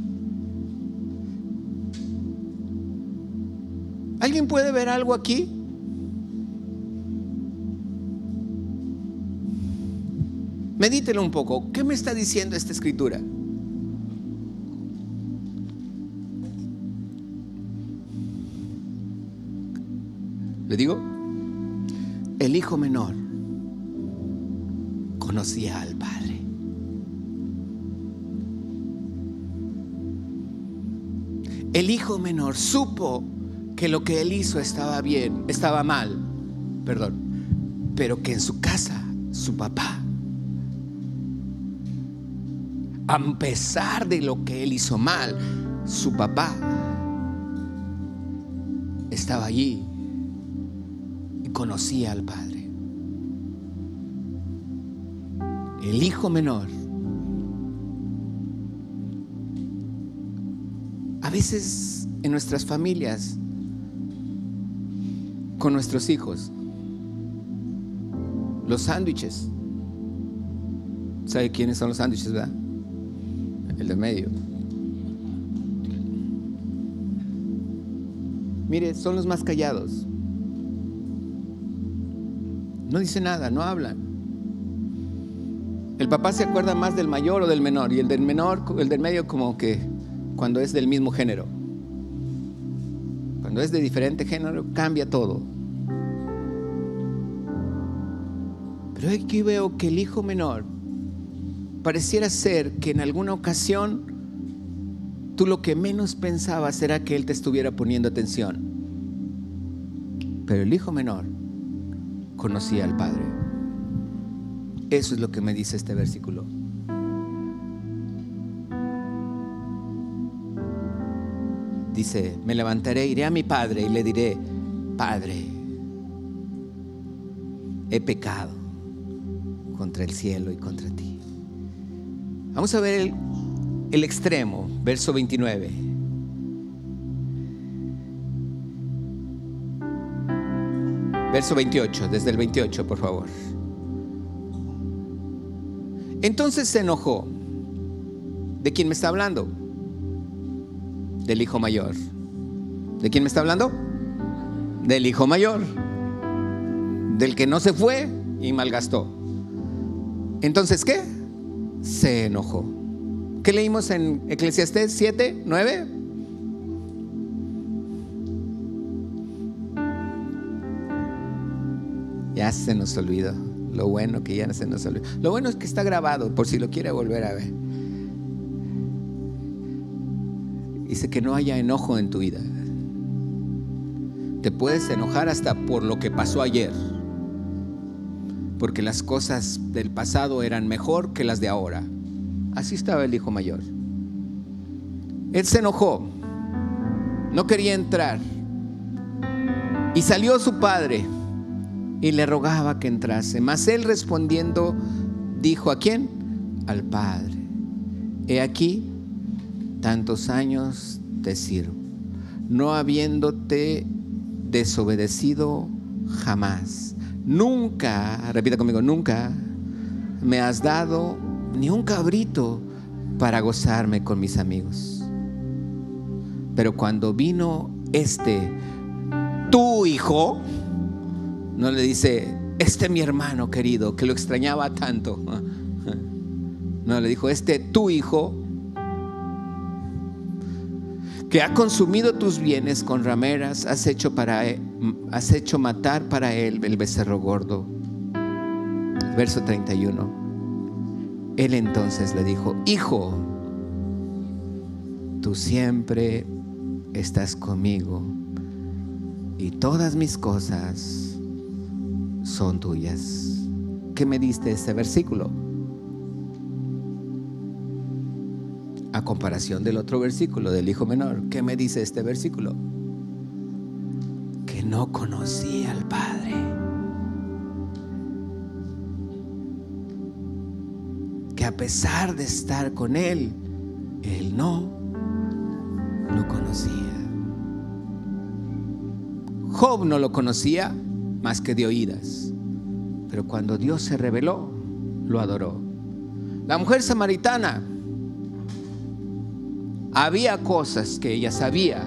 ¿Alguien puede ver algo aquí? Medítelo un poco. ¿Qué me está diciendo esta escritura? ¿Le digo? El hijo menor conocía al padre. El hijo menor supo que lo que él hizo estaba bien, estaba mal, pero que en su casa, su papá, a pesar de lo que él hizo mal, su papá estaba allí y conocía al padre. El hijo menor. A veces en nuestras familias, con nuestros hijos, los sándwiches. ¿Sabe quiénes son los sándwiches, verdad? El del medio. Mire, son los más callados. No dicen nada, no hablan. El papá se acuerda más del mayor o del menor, y el del menor, el del medio, como que cuando es del mismo género. Cuando es de diferente género, cambia todo. Pero aquí veo que el hijo menor pareciera ser que en alguna ocasión tú lo que menos pensabas era que él te estuviera poniendo atención. Pero el hijo menor conocía al padre. Eso es lo que me dice este versículo. Dice: me levantaré, iré a mi padre y le diré: Padre, he pecado contra el cielo y contra ti. Vamos a ver el extremo, verso 29. Verso 28, desde el 28, por favor. Entonces se enojó. ¿De quién me está hablando? Del hijo mayor. ¿De quién me está hablando? Del hijo mayor, del que no se fue y malgastó. Entonces, ¿qué? Se enojó. ¿Qué leímos en Eclesiastés 7, 9? Ya se nos olvidó. Lo bueno que ya se nos olvidó. Lo bueno es que está grabado, por si lo quiere volver a ver. Dice que no haya enojo en tu vida. Te puedes enojar hasta por lo que pasó ayer, porque las cosas del pasado eran mejor que las de ahora. Así estaba el hijo mayor. Él se enojó, no quería entrar, y salió su padre y le rogaba que entrase. Mas él respondiendo dijo: ¿a quién? Al padre. He aquí, tantos años te sirvo, no habiéndote desobedecido jamás. Nunca, repita conmigo, nunca me has dado ni un cabrito para gozarme con mis amigos. Pero cuando vino tu hijo, No le dice, mi hermano querido, que lo extrañaba tanto. No, le dijo, tu hijo, que ha consumido tus bienes con rameras, has hecho matar para él el becerro gordo. Verso 31. Él entonces le dijo, hijo, tú siempre estás conmigo y todas mis cosas son tuyas. ¿Qué me diste este versículo? A comparación del otro versículo del hijo menor, ¿qué me dice este versículo? Que no conocía al Padre, que a pesar de estar con él, él no lo conocía. Job no lo conocía más que de oídas, pero cuando Dios se reveló, lo adoró. La mujer samaritana, había cosas que ella sabía,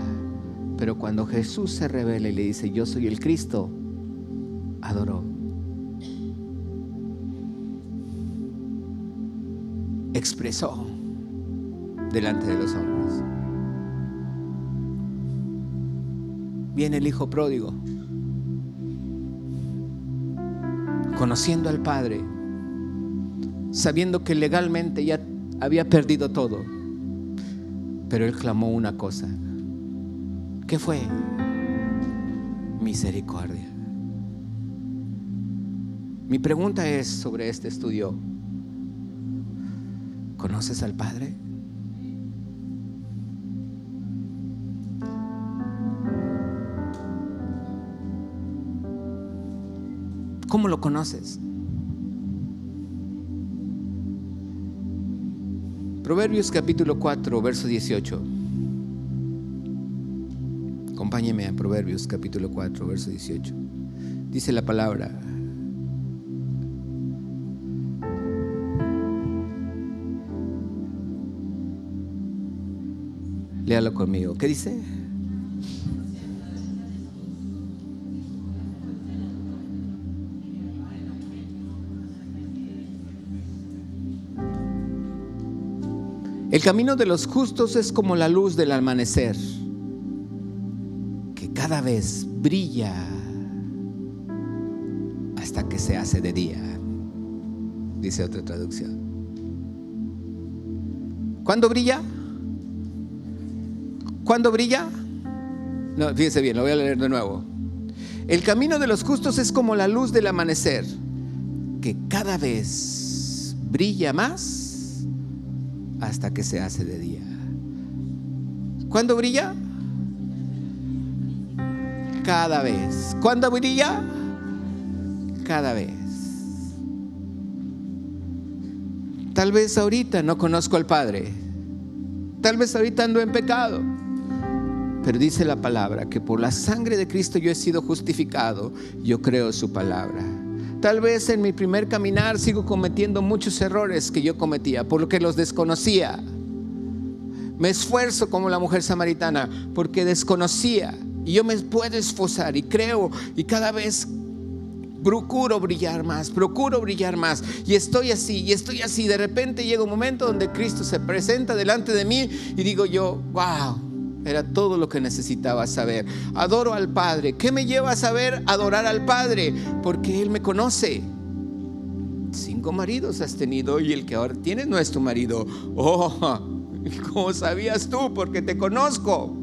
pero cuando Jesús se revela y le dice, yo soy el Cristo, adoró. Expresó delante de los hombres. Viene el hijo pródigo, conociendo al Padre, sabiendo que legalmente ya había perdido todo, pero él clamó una cosa. ¿Qué fue? Misericordia. Mi pregunta es sobre este estudio: ¿conoces al Padre? ¿Cómo lo conoces? Proverbios capítulo 4, verso 18. Acompáñeme a Proverbios capítulo 4, verso 18. Dice la palabra: léalo conmigo. ¿Qué dice? El camino de los justos es como la luz del amanecer, que cada vez brilla hasta que se hace de día, dice otra traducción. ¿Cuándo brilla? ¿Cuándo brilla? No, fíjense bien, lo voy a leer de nuevo. El camino de los justos es como la luz del amanecer, que cada vez brilla más hasta que se hace de día. ¿Cuándo brilla? Cada vez. ¿Cuándo brilla? Cada vez. Tal vez ahorita no conozco al Padre, tal vez ahorita ando en pecado, pero dice la palabra que por la sangre de Cristo yo he sido justificado. Yo creo su palabra. Tal vez en mi primer caminar sigo cometiendo muchos errores que yo cometía porque los desconocía. Me esfuerzo como la mujer samaritana porque desconocía, y yo me puedo esforzar y creo, y cada vez procuro brillar más, y estoy así. De repente llega un momento donde Cristo se presenta delante de mí y digo yo, wow, era todo lo que necesitaba saber. Adoro al Padre. ¿Qué me lleva a saber adorar al Padre? Porque Él me conoce. 5 maridos has tenido y el que ahora tienes no es tu marido. Oh, ¿cómo sabías tú? Porque te conozco.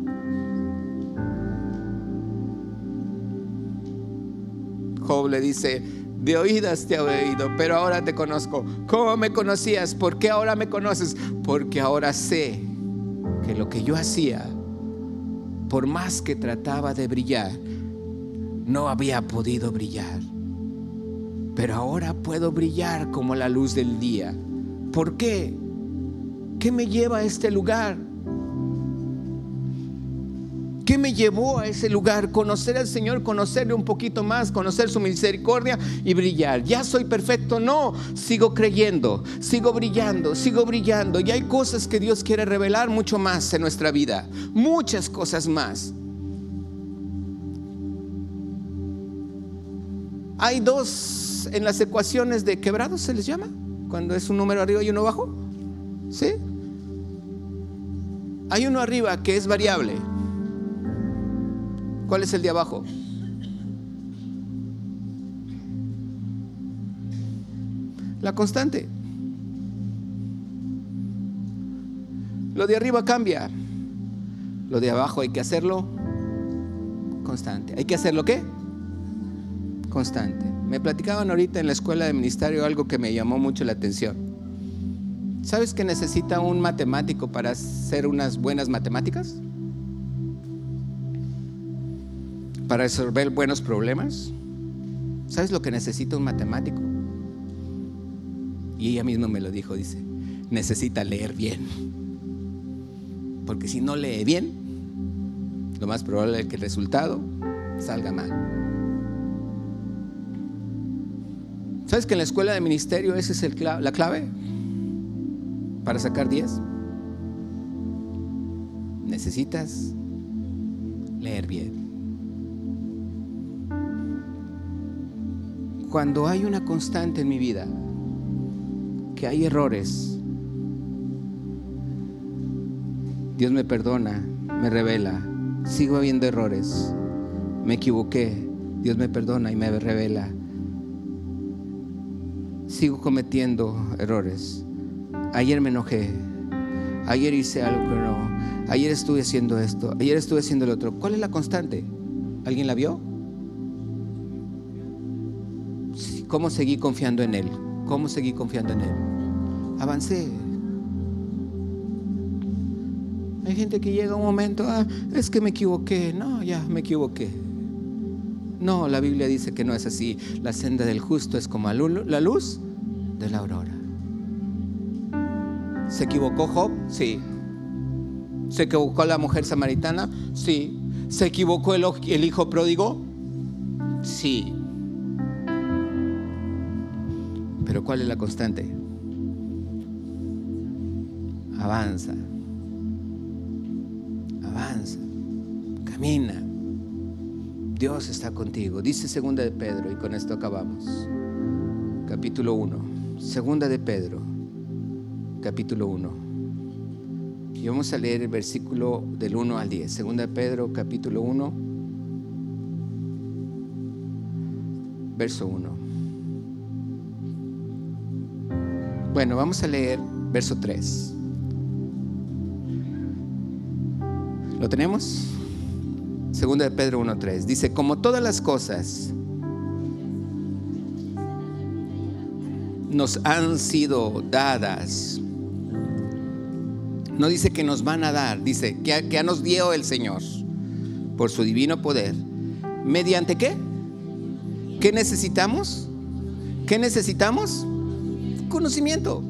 Job le dice: de oídas te he oído, pero ahora te conozco. ¿Cómo me conocías? ¿Por qué ahora me conoces? Porque ahora sé que lo que yo hacía, por más que trataba de brillar, no había podido brillar. Pero ahora puedo brillar como la luz del día. ¿Por qué? ¿Qué me lleva a este lugar? ¿Qué me llevó a ese lugar? Conocer al Señor, conocerle un poquito más, conocer su misericordia y brillar. ¿Ya soy perfecto? No, sigo creyendo, sigo brillando. Y hay cosas que Dios quiere revelar mucho más en nuestra vida, muchas cosas más. Hay dos en las ecuaciones de quebrados, se les llama, cuando es un número arriba y uno abajo. ¿Sí? Hay uno arriba que es variable. ¿Cuál es el de abajo? La constante. Lo de arriba cambia. Lo de abajo hay que hacerlo constante. ¿Hay que hacerlo qué? Constante. Me platicaban ahorita en la escuela de ministerio algo que me llamó mucho la atención. ¿Sabes que necesita un matemático para hacer unas buenas matemáticas? Para resolver buenos problemas. ¿Sabes lo que necesita un matemático? Y ella misma me lo dijo, dice, necesita leer bien. Porque si no lee bien, lo más probable es que el resultado salga mal. ¿Sabes que en la escuela de ministerio esa es la clave para sacar 10? Necesitas leer bien. Cuando hay una constante en mi vida, que hay errores, Dios me perdona, me revela. Sigo habiendo errores, me equivoqué, Dios me perdona y me revela. Sigo cometiendo errores. Ayer me enojé, ayer hice algo que no, ayer estuve haciendo esto, ayer estuve haciendo lo otro. ¿Cuál es la constante? ¿Alguien la vio? ¿Cómo seguí confiando en Él? ¿Cómo seguí confiando en Él? Avancé. Hay gente que llega a un momento, es que me equivoqué. No, ya me equivoqué. No, la Biblia dice que no es así. La senda del justo es como la luz de la aurora. ¿Se equivocó Job? Sí. ¿Se equivocó la mujer samaritana? Sí. ¿Se equivocó el hijo pródigo? Sí. Pero ¿cuál es la constante? Avanza. Avanza. Camina. Dios está contigo. Dice segunda de Pedro, y con esto acabamos. Capítulo 1. Segunda de Pedro, capítulo 1. Y vamos a leer el versículo del 1 al 10. Segunda de Pedro, capítulo 1, verso 1. Bueno, vamos a leer verso 3. ¿Lo tenemos? Segunda de Pedro 1:3. Dice, como todas las cosas nos han sido dadas. No dice que nos van a dar, dice que ya nos dio el Señor por su divino poder. ¿Mediante qué? ¿Qué necesitamos? ¿Qué necesitamos? Conocimiento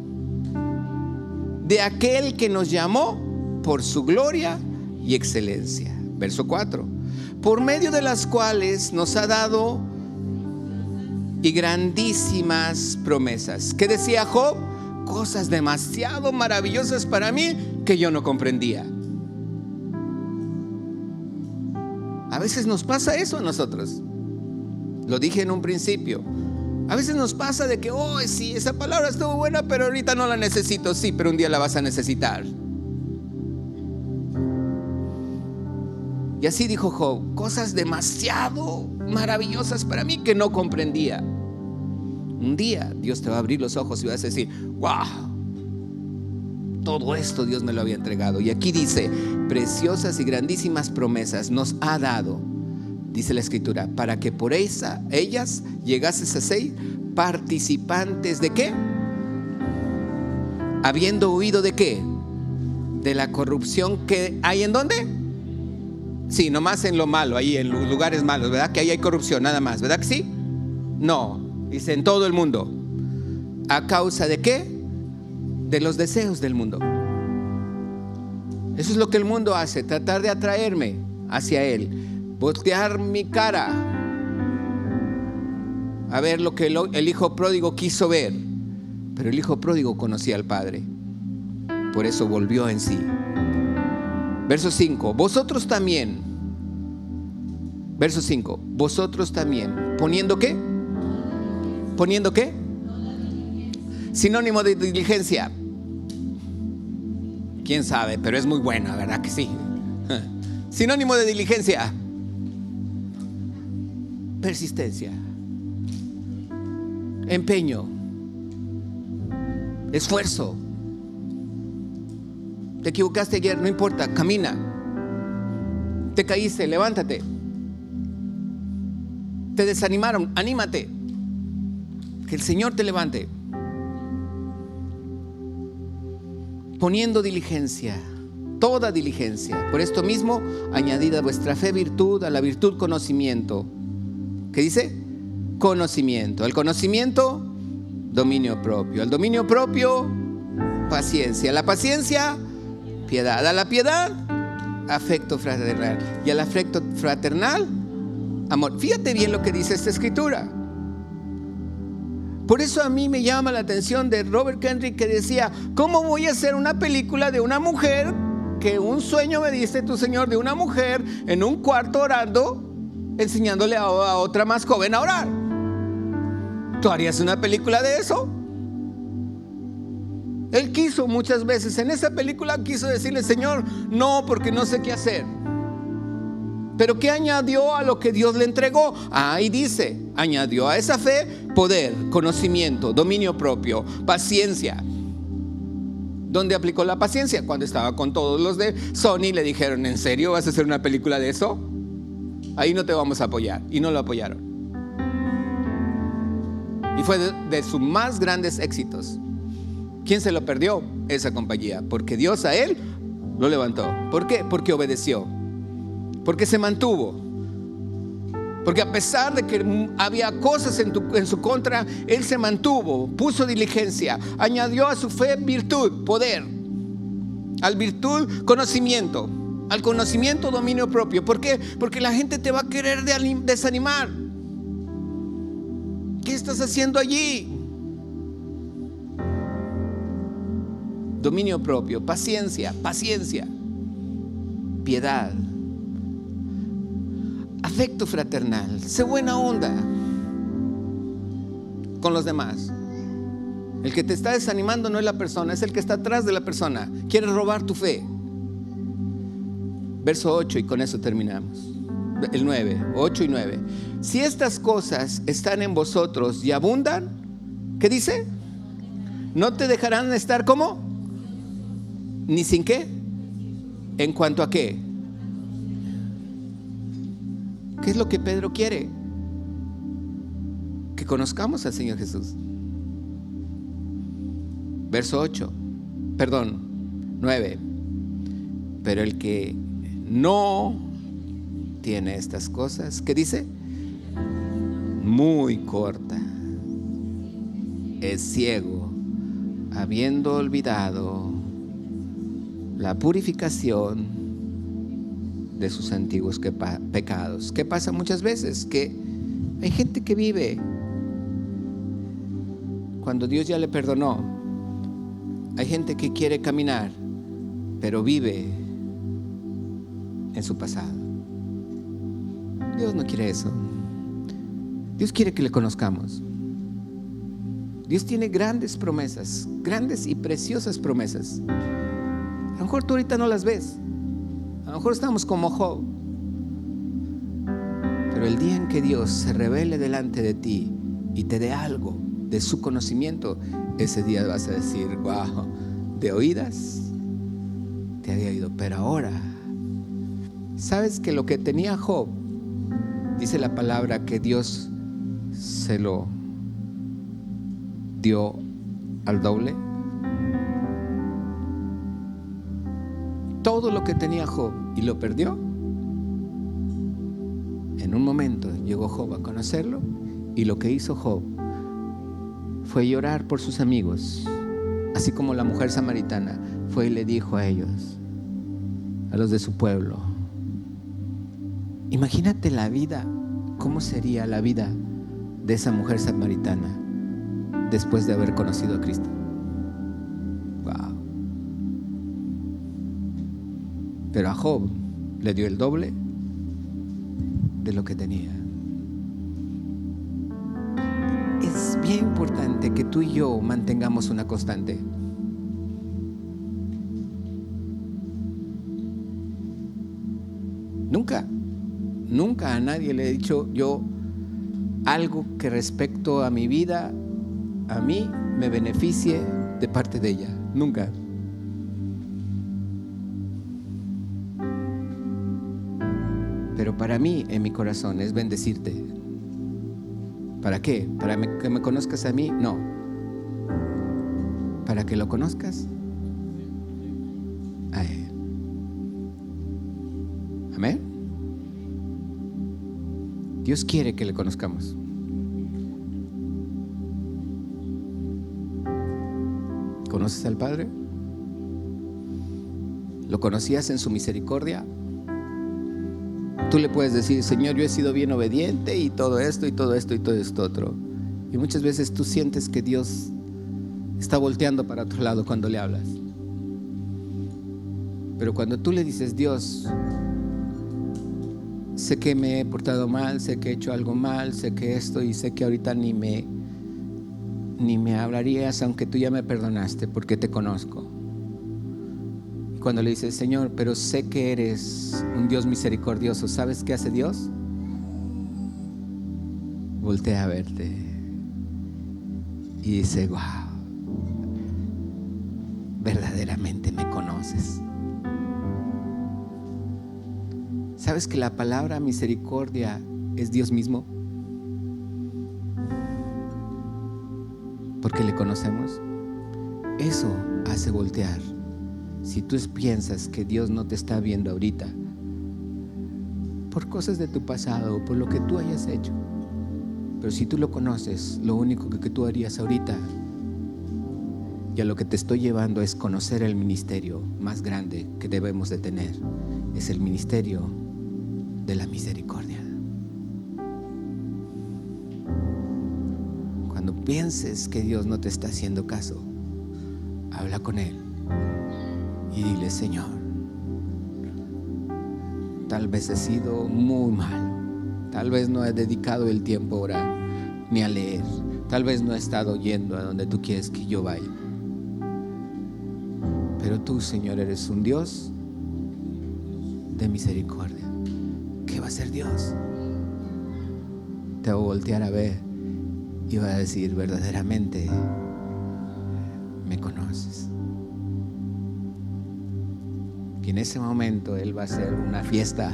de aquel que nos llamó por su gloria y excelencia. Verso 4. Por medio de las cuales nos ha dado y grandísimas promesas. ¿Qué decía Job? Cosas demasiado maravillosas para mí que yo no comprendía. A veces nos pasa eso a nosotros. Lo dije en un principio. A veces nos pasa de que, sí, esa palabra estuvo buena, pero ahorita no la necesito. Sí, pero un día la vas a necesitar. Y así dijo Job, cosas demasiado maravillosas para mí que no comprendía. Un día Dios te va a abrir los ojos y vas a decir, wow, todo esto Dios me lo había entregado. Y aquí dice, preciosas y grandísimas promesas nos ha dado, dice la Escritura, para que por ellas llegases a ser participantes de ¿qué? Habiendo huido de ¿qué? De la corrupción que hay ¿en dónde? Sí, nomás en lo malo, ahí en los lugares malos, ¿verdad? Que ahí hay corrupción, nada más, ¿verdad que sí? No, dice en todo el mundo. ¿A causa de qué? De los deseos del mundo. Eso es lo que el mundo hace, tratar de atraerme hacia él, voltear mi cara a ver lo que el hijo pródigo quiso ver. Pero el hijo pródigo conocía al Padre, por eso volvió en sí. Verso 5, vosotros también. Verso 5, vosotros también. ¿Poniendo qué? ¿Poniendo qué? Sinónimo de diligencia. ¿Quién sabe? Pero es muy buena, ¿verdad que sí? Sinónimo de diligencia. Persistencia. Empeño. Esfuerzo. Te equivocaste ayer, no importa, camina. Te caíste, levántate. Te desanimaron, anímate. Que el Señor te levante. Poniendo diligencia, toda diligencia. Por esto mismo, añadid a vuestra fe virtud, a la virtud conocimiento. ¿Qué dice? Conocimiento. Al conocimiento, dominio propio. Al dominio propio, paciencia. A la paciencia, piedad. A la piedad, afecto fraternal. Y al afecto fraternal, amor. Fíjate bien lo que dice esta escritura. Por eso a mí me llama la atención de Robert Kendrick, que decía: ¿cómo voy a hacer una película de una mujer? Que un sueño me diste tu Señor, de una mujer en un cuarto orando, enseñándole a otra más joven a orar. ¿Tú harías una película de eso? Él quiso muchas veces, en esa película quiso decirle: Señor, no, porque no sé qué hacer. Pero ¿qué añadió a lo que Dios le entregó? Ahí dice, añadió a esa fe poder, conocimiento, dominio propio, paciencia. ¿Dónde aplicó la paciencia? Cuando estaba con todos los de Sony, le dijeron: ¿en serio vas a hacer una película de eso? Ahí no te vamos a apoyar. Y no lo apoyaron. Y fue de sus más grandes éxitos. ¿Quién se lo perdió? Esa compañía. Porque Dios a él lo levantó. ¿Por qué? Porque obedeció. Porque se mantuvo. Porque a pesar de que había cosas en su contra, él se mantuvo, puso diligencia, añadió a su fe virtud, poder, al virtud conocimiento, al conocimiento dominio propio. ¿Por qué? Porque la gente te va a querer desanimar. ¿Qué estás haciendo allí? Dominio propio, paciencia, piedad, afecto fraternal. Sé buena onda con los demás. El que te está desanimando no es la persona, es el que está atrás de la persona. Quiere robar tu fe. Verso 8, y con eso terminamos. El 9, 8 y 9. Si estas cosas están en vosotros y abundan, ¿qué dice? No te dejarán estar ¿cómo? ¿Ni sin qué? ¿En cuanto a qué? ¿Qué es lo que Pedro quiere? Que conozcamos al Señor Jesús. Verso 9. Pero el que no tiene estas cosas, ¿qué dice? Muy corta. Es ciego, habiendo olvidado la purificación de sus antiguos pecados. ¿Qué pasa muchas veces? Que hay gente que vive cuando Dios ya le perdonó. Hay gente que quiere caminar, pero vive en su pasado. Dios no quiere eso. Dios quiere que le conozcamos. Dios tiene grandes promesas, grandes y preciosas promesas. A lo mejor tú ahorita no las ves. A lo mejor estamos como Job. Pero el día en que Dios se revele delante de ti y te dé algo de su conocimiento, ese día vas a decir: wow, de oídas te había oído, pero ahora sabes que lo que tenía Job, dice la palabra que Dios se lo dio al doble. Todo lo que tenía Job y lo perdió, en un momento llegó Job a conocerlo, y lo que hizo Job fue llorar por sus amigos, así como la mujer samaritana fue y le dijo a ellos, a los de su pueblo. Imagínate la vida, cómo sería la vida de esa mujer samaritana después de haber conocido a Cristo. Wow. Pero a Job le dio el doble de lo que tenía. Es bien bien importante que tú y yo mantengamos una constante. Nunca a nadie le he dicho yo algo que respecto a mi vida, a mí, me beneficie de parte de ella. Nunca. Pero para mí, en mi corazón, es bendecirte. ¿Para qué? ¿Para que me conozcas a mí? No. ¿Para que lo conozcas? A Él. Amén. Dios quiere que le conozcamos. ¿Conoces al Padre? ¿Lo conocías en su misericordia? Tú le puedes decir: Señor, yo he sido bien obediente y todo esto y todo esto y todo esto otro. Y muchas veces tú sientes que Dios está volteando para otro lado cuando le hablas. Pero cuando tú le dices: Dios, sé que me he portado mal, sé que he hecho algo mal, sé que esto, y sé que ahorita ni me hablarías aunque tú ya me perdonaste, porque te conozco. Y cuando le dices: Señor, pero sé que eres un Dios misericordioso, ¿sabes qué hace Dios? Voltea a verte y dice: wow, verdaderamente me conoces. ¿Sabes que la palabra misericordia es Dios mismo? Porque le conocemos. Eso hace voltear. Si tú piensas que Dios no te está viendo ahorita por cosas de tu pasado o por lo que tú hayas hecho, pero si tú lo conoces, lo único que tú harías ahorita, y a lo que te estoy llevando, es conocer el ministerio más grande que debemos de tener. Es el ministerio de la misericordia. Cuando pienses que Dios no te está haciendo caso, habla con Él y dile: Señor, tal vez he sido muy malo, tal vez no he dedicado el tiempo a orar ni a leer, tal vez no he estado yendo a donde tú quieres que yo vaya, pero tú, Señor, eres un Dios de misericordia. ¿Qué va a hacer Dios? Te va a voltear a ver y va a decir: verdaderamente me conoces. Y en ese momento Él va a hacer una fiesta,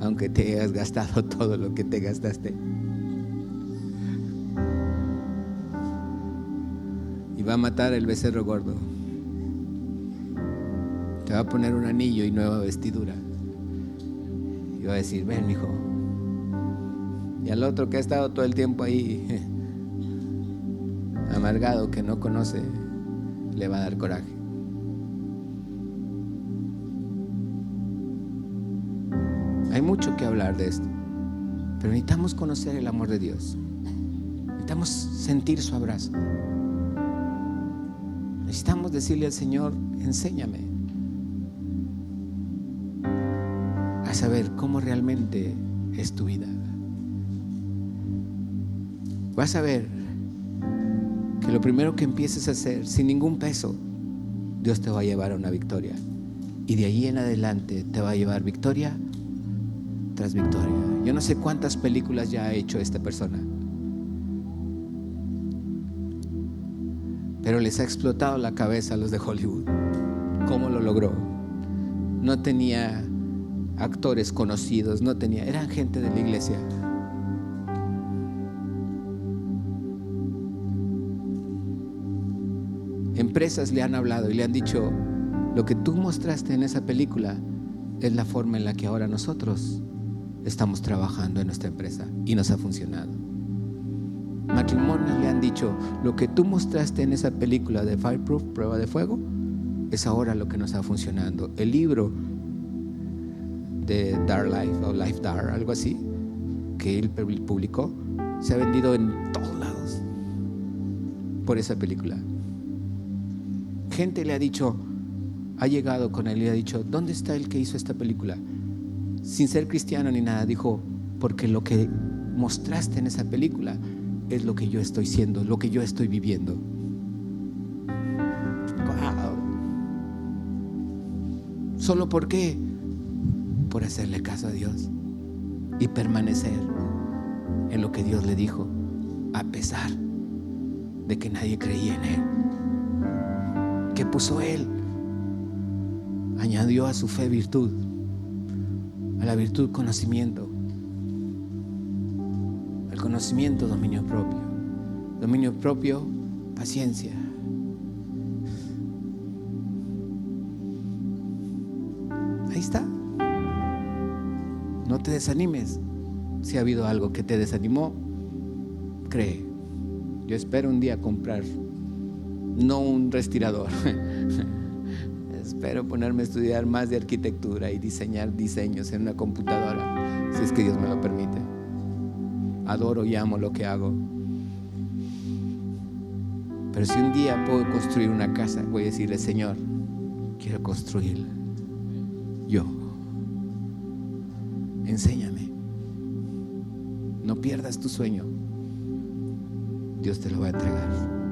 aunque te hayas gastado todo lo que te gastaste. Y va a matar el becerro gordo. Te va a poner un anillo y nueva vestidura. Y va a decir: ven, hijo. Y al otro que ha estado todo el tiempo ahí amargado, que no conoce, le va a dar coraje. Hay mucho que hablar de esto, pero necesitamos conocer el amor de Dios. Necesitamos sentir su abrazo. Necesitamos decirle al Señor: enséñame a saber cómo realmente es tu vida. Vas a ver que lo primero que empieces a hacer, sin ningún peso, Dios te va a llevar a una victoria. Y de ahí en adelante te va a llevar victoria tras victoria. Yo no sé cuántas películas ya ha hecho esta persona, pero les ha explotado la cabeza a los de Hollywood. ¿Cómo lo logró? No tenía actores conocidos, eran gente de la iglesia. Empresas le han hablado y le han dicho: lo que tú mostraste en esa película es la forma en la que ahora nosotros estamos trabajando en nuestra empresa y nos ha funcionado. Matrimonios le han dicho: lo que tú mostraste en esa película de Fireproof, prueba de fuego, es ahora lo que nos está funcionando. El libro de Dar Life o Life Dar, algo así, que él publicó, se ha vendido en todos lados por esa película. Gente le ha dicho, ha llegado con él y le ha dicho: ¿dónde está el que hizo esta película? Sin ser cristiano ni nada, dijo: porque lo que mostraste en esa película es lo que yo estoy siendo, lo que yo estoy viviendo. Wow. ¿Solo por qué? Por hacerle caso a Dios y permanecer en lo que Dios le dijo, a pesar de que nadie creía en él. ¿Qué puso él? Añadió a su fe virtud, a la virtud conocimiento, al conocimiento dominio propio paciencia. Ahí está. No te desanimes. Si ha habido algo que te desanimó, cree. Yo espero un día comprar, no un respirador. Espero ponerme a estudiar más de arquitectura y diseñar diseños en una computadora, si es que Dios me lo permite. Adoro y amo lo que hago. Pero si un día puedo construir una casa, voy a decirle: Señor, quiero construirla yo. Enséñame. No pierdas tu sueño. Dios te lo va a entregar.